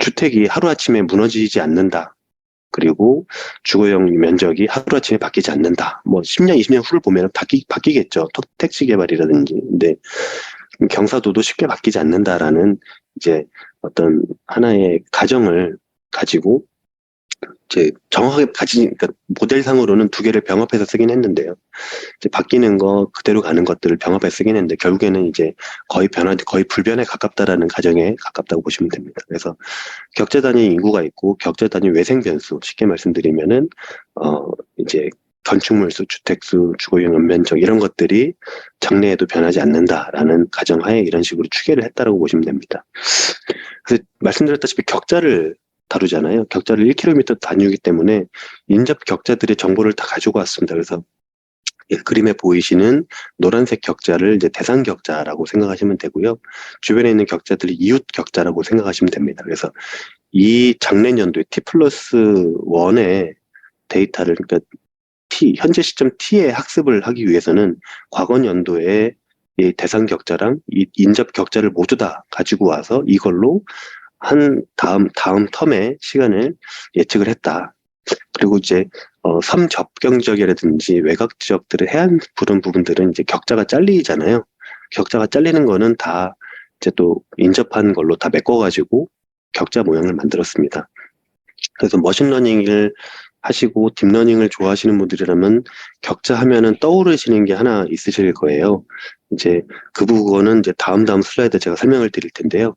주택이 하루아침에 무너지지 않는다. 그리고 주거용 면적이 하루아침에 바뀌지 않는다. 뭐 10년, 20년 후를 보면 바뀌겠죠. 택지 개발이라든지. 근데 경사도도 쉽게 바뀌지 않는다라는 이제 어떤 하나의 가정을 가지고 이제 정확하게 그러니까 모델상으로는 두 개를 병합해서 쓰긴 했는데요. 이제 바뀌는 거 그대로 가는 것들을 병합해 쓰긴 했는데 결국에는 이제 거의 불변에 가깝다라는 가정에 가깝다고 보시면 됩니다. 그래서 격자 단위 인구가 있고 격자 단위 외생 변수, 쉽게 말씀드리면은 이제 건축물 수, 주택 수, 주거용 연면적 이런 것들이 장래에도 변하지 않는다라는 가정하에 이런 식으로 추계를 했다라고 보시면 됩니다. 그래서 말씀드렸다시피 격자를 다루잖아요. 격자를 1km 단위이기 때문에 인접 격자들의 정보를 다 가지고 왔습니다. 그래서 그림에 보이시는 노란색 격자를 이제 대상 격자라고 생각하시면 되고요. 주변에 있는 격자들이 이웃 격자라고 생각하시면 됩니다. 그래서 이 장래년도에 T 플러스 1의 데이터를, 그러니까 현재 시점 T의 학습을 하기 위해서는 과거 연도의 이 대상 격자랑 이 인접 격자를 모두 다 가지고 와서 이걸로 한 다음 텀의 시간을 예측을 했다. 그리고 이제 섬 접경 지역이라든지 외곽 지역들의 해안 그런 부분들은 이제 격자가 잘리잖아요. 격자가 잘리는 거는 다 이제 또 인접한 걸로 다 메꿔가지고 격자 모양을 만들었습니다. 그래서 머신러닝을 하시고 딥러닝을 좋아하시는 분들이라면 격자 하면은 떠오르시는 게 하나 있으실 거예요. 이제 그 부분은 이제 다음 슬라이드 제가 설명을 드릴 텐데요.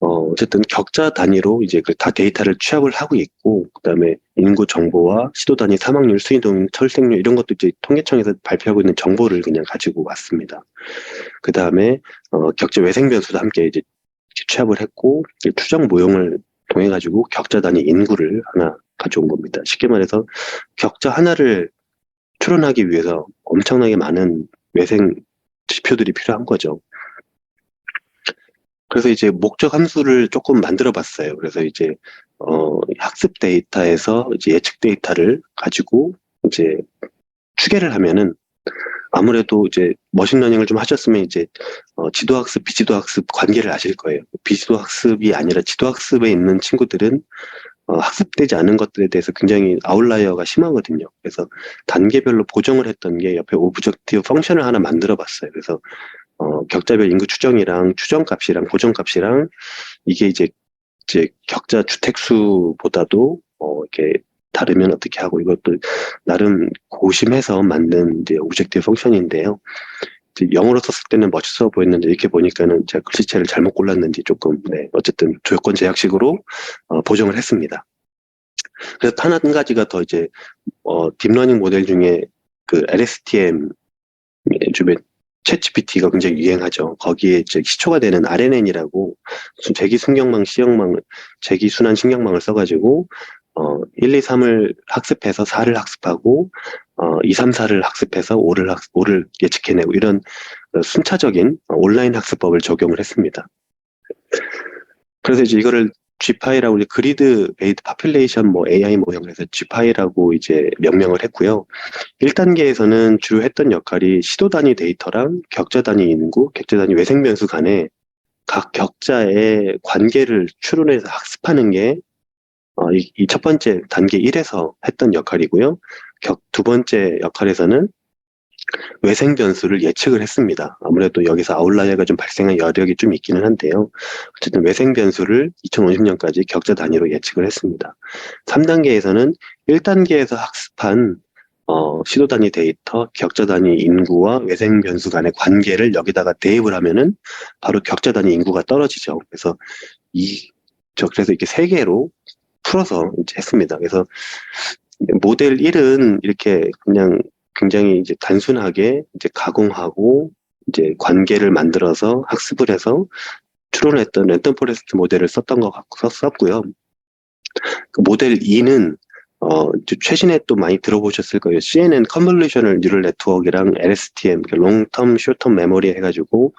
어쨌든 격자 단위로 이제 그 다 데이터를 취합을 하고 있고, 그다음에 인구 정보와 시도 단위 사망률, 수인동, 철생률 이런 것도 이제 통계청에서 발표하고 있는 정보를 그냥 가지고 왔습니다. 그다음에 격자 외생 변수도 함께 이제 취합을 했고, 추정 모형을 통해 가지고 격자 단위 인구를 하나 가져온 겁니다. 쉽게 말해서 격자 하나를 추론하기 위해서 엄청나게 많은 외생 지표들이 필요한 거죠. 그래서 이제 목적 함수를 조금 만들어 봤어요. 그래서 이제 학습 데이터에서 이제 예측 데이터를 가지고 이제 추계를 하면은 아무래도 이제 머신러닝을 좀 하셨으면 이제 지도학습, 비지도학습 관계를 아실 거예요. 비지도학습이 아니라 지도학습에 있는 친구들은 학습되지 않은 것들에 대해서 굉장히 아웃라이어가 심하거든요. 그래서 단계별로 보정을 했던 게 옆에 오브젝티브 펑션을 하나 만들어 봤어요. 그래서 격자별 인구 추정이랑 추정값이랑 보정값이랑 이게 이제 격자 주택수보다도 이렇게 다르면 어떻게 하고, 이것도 나름 고심해서 만든 이제 오브젝티브 펑션인데요. 이제 영어로 썼을 때는 멋있어 보였는데 이렇게 보니까는 제가 글씨체를 잘못 골랐는지 조금, 네, 어쨌든 조건 제약식으로 보정을 했습니다. 그래서 한 가지가 더 이제 딥러닝 모델 중에 그 LSTM 주변 챗GPT가 굉장히 유행하죠. 거기에 이제 시초가 되는 RNN이라고 재기 순경망, 재기 순환 신경망을 써가지고 1, 2, 3을 학습해서 4를 학습하고 2, 3, 4를 학습해서 5를 예측해내고 이런 순차적인 온라인 학습법을 적용을 했습니다. 그래서 이제 이거를 GPI라고 이제 그리드 베이드 파퓰레이션 뭐 AI 모형에서 GPI라고 이제 명명을 했고요. 1단계에서는 주로 했던 역할이 시도 단위 데이터랑 격자 단위 인구, 격자 단위 외생 변수 간에 각 격자의 관계를 추론해서 학습하는 게 이 첫 번째 단계 1에서 했던 역할이고요. 두 번째 역할에서는 외생 변수를 예측을 했습니다. 아무래도 여기서 아웃라이어가 좀 발생한 여력이 좀 있기는 한데요. 어쨌든 외생 변수를 2050년까지 격자 단위로 예측을 했습니다. 3단계에서는 1단계에서 학습한 시도 단위 데이터, 격자 단위 인구와 외생 변수 간의 관계를 여기다가 대입을 하면은 바로 격자 단위 인구가 떨어지죠. 그래서 그래서 이렇게 세 개로 풀어서 이제 했습니다. 그래서 모델 1은 이렇게 그냥 굉장히 이제 단순하게 이제 가공하고 이제 관계를 만들어서 학습을 해서 추론했던 랜덤 포레스트 모델을 썼던 것 같고 썼고요. 그 모델 2는 최신에 또 많이 들어보셨을 거예요. CNN 컨볼루셔널 뉴럴 네트워크랑 LSTM, 롱텀, 숏텀 메모리 해가지고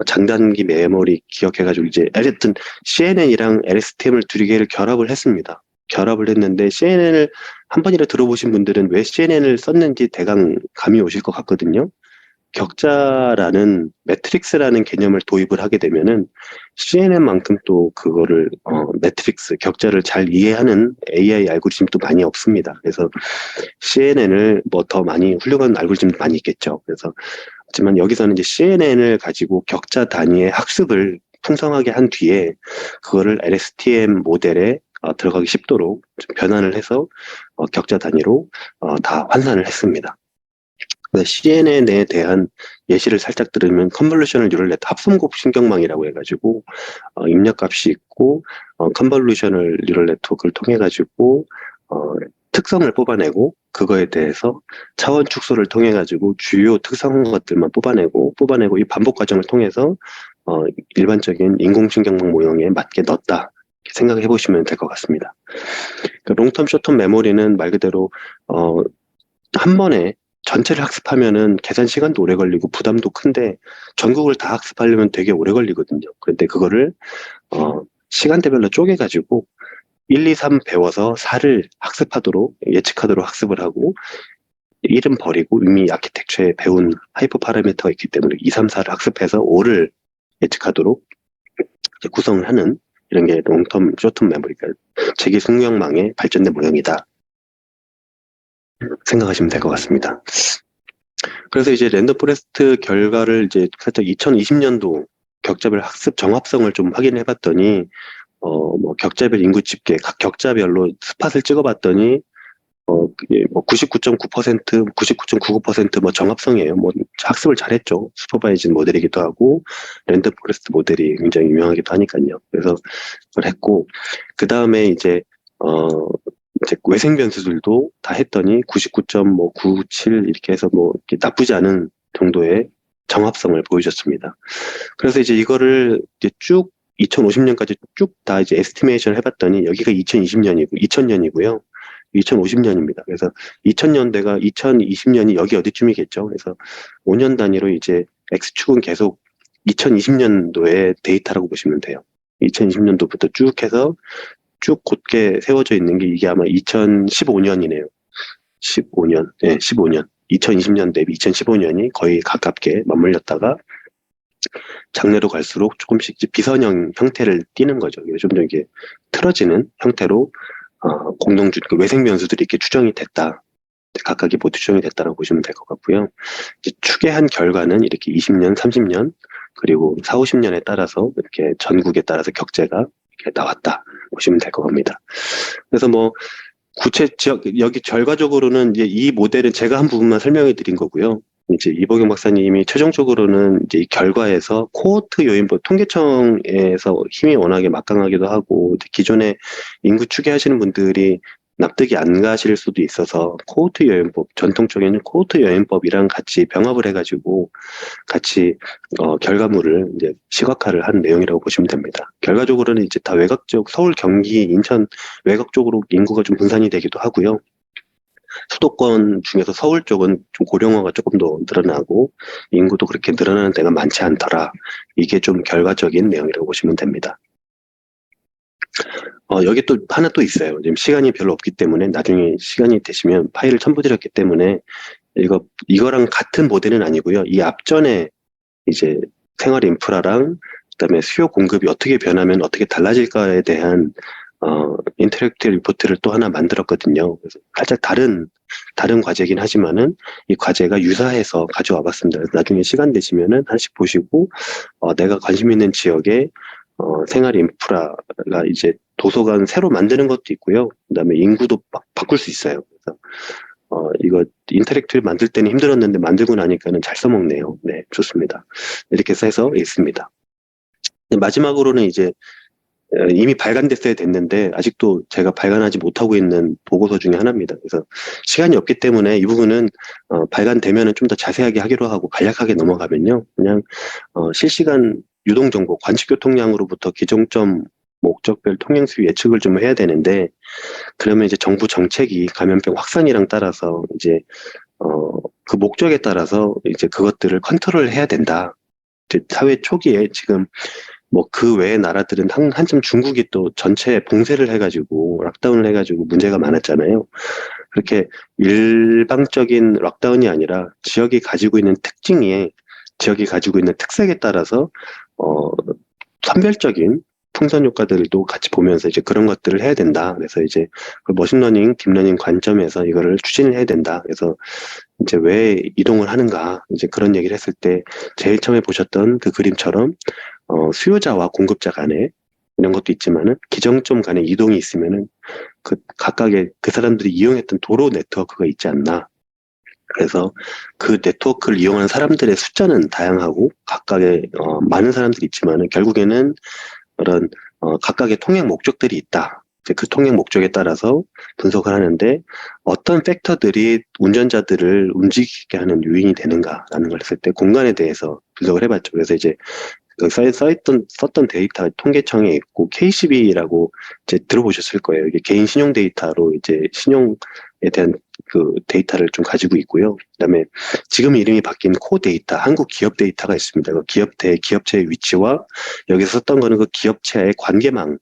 장단기 메모리 기억해가지고 이제 어쨌든 CNN이랑 LSTM을 두 개를 결합을 했습니다. 결합을 했는데 CNN을 한 번이라 들어보신 분들은 왜 CNN을 썼는지 대강 감이 오실 것 같거든요. 격자라는 매트릭스라는 개념을 도입을 하게 되면은 CNN만큼 또 그거를 매트릭스 격자를 잘 이해하는 AI 알고리즘도 많이 없습니다. 그래서 CNN을 뭐 더 많이 훌륭한 알고리즘도 많이 있겠죠. 그래서 하지만 여기서는 이제 CNN을 가지고 격자 단위의 학습을 풍성하게 한 뒤에 그거를 LSTM 모델에 들어가기 쉽도록 좀 변환을 해서 격자 단위로 다 환산을 했습니다. CNN에 대한 예시를 살짝 들으면 컨볼루셔널 뉴럴 네트워크 합성곱 신경망이라고 해가지고 입력값이 있고 컨볼루셔널 뉴럴 네트워크를 통해 가지고 특성을 뽑아내고 그거에 대해서 차원 축소를 통해 가지고 주요 특성 것들만 뽑아내고 이 반복 과정을 통해서 일반적인 인공신경망 모형에 맞게 넣었다. 생각해 보시면 될 것 같습니다. 롱텀, 숏텀 메모리는 말 그대로 한 번에 전체를 학습하면은 계산 시간도 오래 걸리고 부담도 큰데 전국을 다 학습하려면 되게 오래 걸리거든요. 그런데 그거를 시간대별로 쪼개가지고 1, 2, 3 배워서 4를 학습하도록 예측하도록 학습을 하고 1은 버리고 이미 아키텍처에 배운 하이퍼 파라미터가 있기 때문에 2, 3, 4를 학습해서 5를 예측하도록 구성을 하는 이런 게 롱텀, 숏텀 메모리가 재기 숙명망의 발전된 모형이다. 생각하시면 될 것 같습니다. 그래서 이제 랜덤 포레스트 결과를 이제 살짝 2020년도 격자별 학습 정합성을 좀 확인해 봤더니 뭐 격자별 인구 집계 각 격자별로 스팟을 찍어 봤더니 99.9%, 99.99% 뭐 정합성이에요. 뭐 학습을 잘했죠. 슈퍼바이징 모델이기도 하고 랜덤 포레스트 모델이 굉장히 유명하기도 하니까요. 그래서 그걸 했고 그 다음에 이제 외생 변수들도 다 했더니 99.97 이렇게 해서 뭐 이렇게 나쁘지 않은 정도의 정합성을 보여줬습니다. 그래서 이제 이거를 이제 쭉 2050년까지 쭉 다 이제 에스티메이션을 해봤더니 여기가 2020년이고요. 2050년입니다. 그래서 2000년대가 2020년이 여기 어디쯤이겠죠. 그래서 5년 단위로 이제 X축은 계속 2020년도의 데이터라고 보시면 돼요. 2020년도부터 쭉 해서 쭉 곧게 세워져 있는 게 이게 아마 2015년이네요. 15년, 네, 15년. 2020년 대비 2015년이 거의 가깝게 맞물렸다가 장래로 갈수록 조금씩 비선형 형태를 띠는 거죠. 좀 더 이게 틀어지는 형태로 그 외생 변수들이 이렇게 추정이 됐다. 각각이 모두 추정이 됐다라고 보시면 될 것 같고요. 이제 추계한 결과는 이렇게 20년, 30년, 그리고 4, 50년에 따라서 이렇게 전국에 따라서 격제가 이렇게 나왔다 보시면 될 것 같습니다. 그래서 뭐 여기 결과적으로는 이제 이 모델은 제가 한 부분만 설명해 드린 거고요. 이제 이보경 박사님이 최종적으로는 이제 이 결과에서 코호트 요인, 통계청에서 힘이 워낙에 막강하기도 하고 기존에 인구 추계하시는 분들이 납득이 안 가실 수도 있어서 코호트 여행법, 전통적인 코호트 여행법이랑 같이 병합을 해가지고 같이 결과물을 이제 시각화를 한 내용이라고 보시면 됩니다. 결과적으로는 이제 다 외곽 쪽, 서울, 경기, 인천 외곽 쪽으로 인구가 좀 분산이 되기도 하고요. 수도권 중에서 서울 쪽은 좀 고령화가 조금 더 늘어나고 인구도 그렇게 늘어나는 데가 많지 않더라. 이게 좀 결과적인 내용이라고 보시면 됩니다. 여기 또 하나 또 있어요. 지금 시간이 별로 없기 때문에 나중에 시간이 되시면 파일을 첨부드렸기 때문에 이거랑 같은 모델은 아니고요. 이 앞전에 이제 생활 인프라랑 그다음에 수요 공급이 어떻게 변하면 어떻게 달라질까에 대한 인터랙티브 리포트를 또 하나 만들었거든요. 그래서 살짝 다른 과제이긴 하지만은 이 과제가 유사해서 가져와 봤습니다. 그래서 나중에 시간 되시면은 하나씩 보시고 내가 관심 있는 지역에 생활 인프라가 이제 도서관 새로 만드는 것도 있고요. 그다음에 인구도 바꿀 수 있어요. 그래서 이거 인터랙티브 만들 때는 힘들었는데 만들고 나니까는 잘 써먹네요. 네, 좋습니다. 이렇게 해서 있습니다. 마지막으로는 이제 이미 발간됐어야 됐는데 아직도 제가 발간하지 못하고 있는 보고서 중에 하나입니다. 그래서 시간이 없기 때문에 이 부분은 발간되면은 좀 더 자세하게 하기로 하고 간략하게 넘어가면요. 그냥 실시간 유동정보, 관측교통량으로부터 기종점 목적별 통행수 예측을 좀 해야 되는데 그러면 이제 정부 정책이 감염병 확산이랑 따라서 이제 그 목적에 따라서 이제 그것들을 컨트롤 해야 된다. 이제 사회 초기에 지금 뭐 그 외의 나라들은 한참 중국이 또 전체 봉쇄를 해가지고 락다운을 해가지고 문제가 많았잖아요. 그렇게 일방적인 락다운이 아니라 지역이 가지고 있는 특색에 따라서 선별적인 풍선 효과들도 같이 보면서 이제 그런 것들을 해야 된다. 그래서 이제 그 머신러닝, 딥러닝 관점에서 이거를 추진을 해야 된다. 그래서 이제 왜 이동을 하는가 이제 그런 얘기를 했을 때 제일 처음에 보셨던 그 그림처럼 수요자와 공급자 간에 이런 것도 있지만은 기정점 간에 이동이 있으면은 그 각각의 그 사람들이 이용했던 도로 네트워크가 있지 않나. 그래서 그 네트워크를 이용하는 사람들의 숫자는 다양하고 각각의 많은 사람들이 있지만은 결국에는 그런 각각의 통행 목적들이 있다. 이제 그 통행 목적에 따라서 분석을 하는데 어떤 팩터들이 운전자들을 움직이게 하는 요인이 되는가라는 걸 했을 때 공간에 대해서 분석을 해봤죠. 그래서 이제 썼던 데이터 통계청에 있고 KCB라고 이제 들어보셨을 거예요. 이게 개인 신용 데이터로 이제 신용에 대한 그 데이터를 좀 가지고 있고요. 그다음에 지금 이름이 바뀐 코 데이터, 한국 기업 데이터가 있습니다. 그 기업체의 위치와 여기서 썼던 거는 그 기업체의 관계망,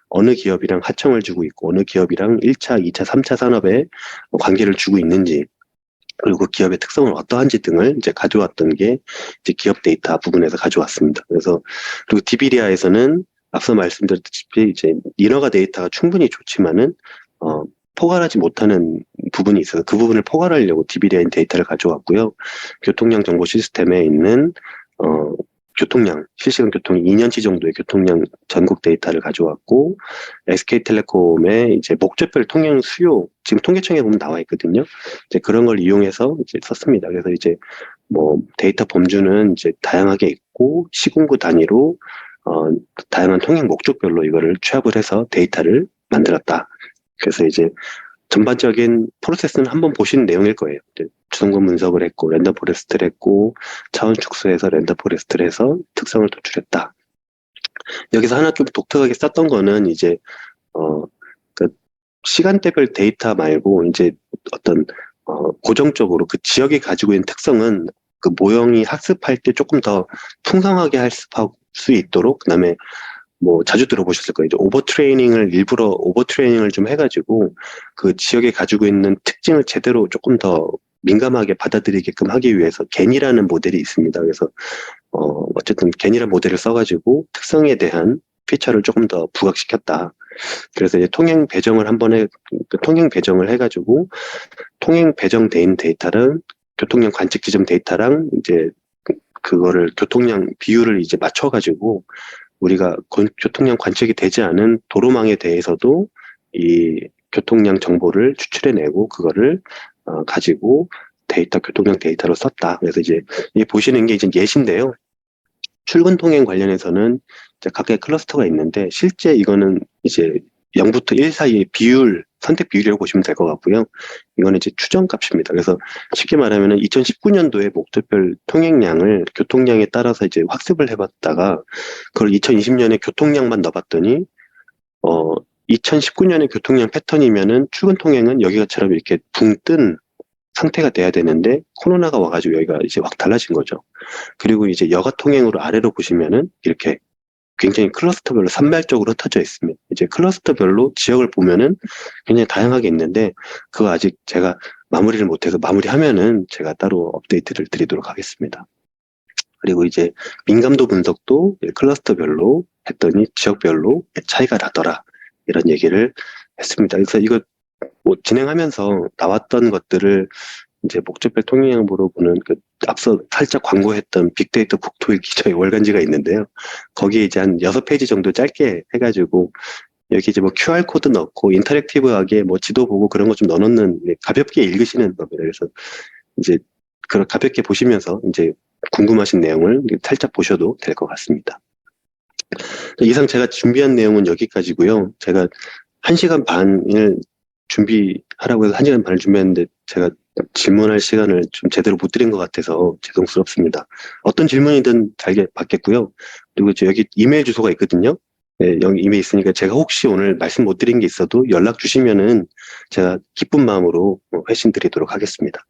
어느 기업이랑 하청을 주고 있고 어느 기업이랑 1차, 2차, 3차 산업에 관계를 주고 있는지 그리고 그 기업의 특성은 어떠한지 등을 이제 가져왔던 게 이제 기업 데이터 부분에서 가져왔습니다. 그래서 그리고 디비리아에서는 앞서 말씀드렸듯이 이제 인허가 데이터가 충분히 좋지만은 포괄하지 못하는 부분이 있어서 그 부분을 포괄하려고 디비리아인 데이터를 가져왔고요. 교통량 정보 시스템에 있는 실시간 교통 2년치 정도의 교통량 전국 데이터를 가져왔고, SK텔레콤의 이제 목적별 통행 수요, 지금 통계청에 보면 나와 있거든요. 이제 그런 걸 이용해서 이제 썼습니다. 그래서 이제 뭐 데이터 범주는 이제 다양하게 있고, 시군구 단위로, 다양한 통행 목적별로 이거를 취합을 해서 데이터를 만들었다. 그래서 이제 전반적인 프로세스는 한번 보신 내용일 거예요. 주성분 분석을 했고, 렌더 포레스트를 했고, 차원 축소해서 렌더 포레스트를 해서 특성을 도출했다. 여기서 하나 좀 독특하게 썼던 거는 이제, 그 시간대별 데이터 말고, 이제 어떤, 고정적으로 그 지역이 가지고 있는 특성은 그 모형이 학습할 때 조금 더 풍성하게 학습할 수 있도록, 그 다음에 뭐 자주 들어보셨을 거예요. 일부러 오버트레이닝을 좀 해가지고 그 지역에 가지고 있는 특징을 제대로 조금 더 민감하게 받아들이게끔 하기 위해서 겐이라는 모델이 있습니다. 그래서 어쨌든 겐이라는 모델을 써가지고 특성에 대한 피처를 조금 더 부각시켰다. 그래서 이제 통행 배정을 통행 배정을 해가지고 통행 배정된 데이터를 교통량 관측 지점 데이터랑 이제 그거를 교통량 비율을 이제 맞춰가지고 우리가 교통량 관측이 되지 않은 도로망에 대해서도 이 교통량 정보를 추출해내고 그거를 가지고 교통량 데이터로 썼다. 그래서 이제 이 보시는 게 이제 예시인데요. 출근 통행 관련해서는 이제 각각의 클러스터가 있는데 실제 이거는 이제 0부터 1 사이의 비율 선택 비율이라고 보시면 될 것 같고요. 이거는 이제 추정값입니다. 그래서 쉽게 말하면은 2019년도에 목적별 통행량을 교통량에 따라서 이제 학습을 해봤다가 그걸 2020년에 교통량만 넣어봤더니 2019년에 교통량 패턴이면은 출근 통행은 여기가처럼 이렇게 붕 뜬 상태가 돼야 되는데 코로나가 와가지고 여기가 이제 확 달라진 거죠. 그리고 이제 여가 통행으로 아래로 보시면은 이렇게 굉장히 클러스터별로 산발적으로 흩어져 있습니다. 이제 클러스터별로 지역을 보면은 굉장히 다양하게 있는데 그거 아직 제가 마무리를 못해서 마무리하면은 제가 따로 업데이트를 드리도록 하겠습니다. 그리고 이제 민감도 분석도 클러스터별로 했더니 지역별로 차이가 나더라. 이런 얘기를 했습니다. 그래서 이거 뭐 진행하면서 나왔던 것들을 이제 목적별 통행량으로 보는 그 앞서 살짝 광고했던 빅데이터 국토일 기저의 월간지가 있는데요. 거기에 이제 한 6페이지 정도 짧게 해가지고 여기 이제 뭐 QR코드 넣고 인터랙티브하게 뭐 지도 보고 그런 거 좀 넣어놓는 가볍게 읽으시는 겁니다. 그래서 이제 그런 가볍게 보시면서 이제 궁금하신 내용을 살짝 보셔도 될 것 같습니다. 이상 제가 준비한 내용은 여기까지고요. 제가 1시간 반을 준비하라고 해서 1시간 반을 준비했는데 제가 질문할 시간을 좀 제대로 못 드린 것 같아서 죄송스럽습니다. 어떤 질문이든 잘 받겠고요. 그리고 여기 이메일 주소가 있거든요. 네, 여기 이메일 있으니까 제가 혹시 오늘 말씀 못 드린 게 있어도 연락 주시면은 제가 기쁜 마음으로 회신 드리도록 하겠습니다.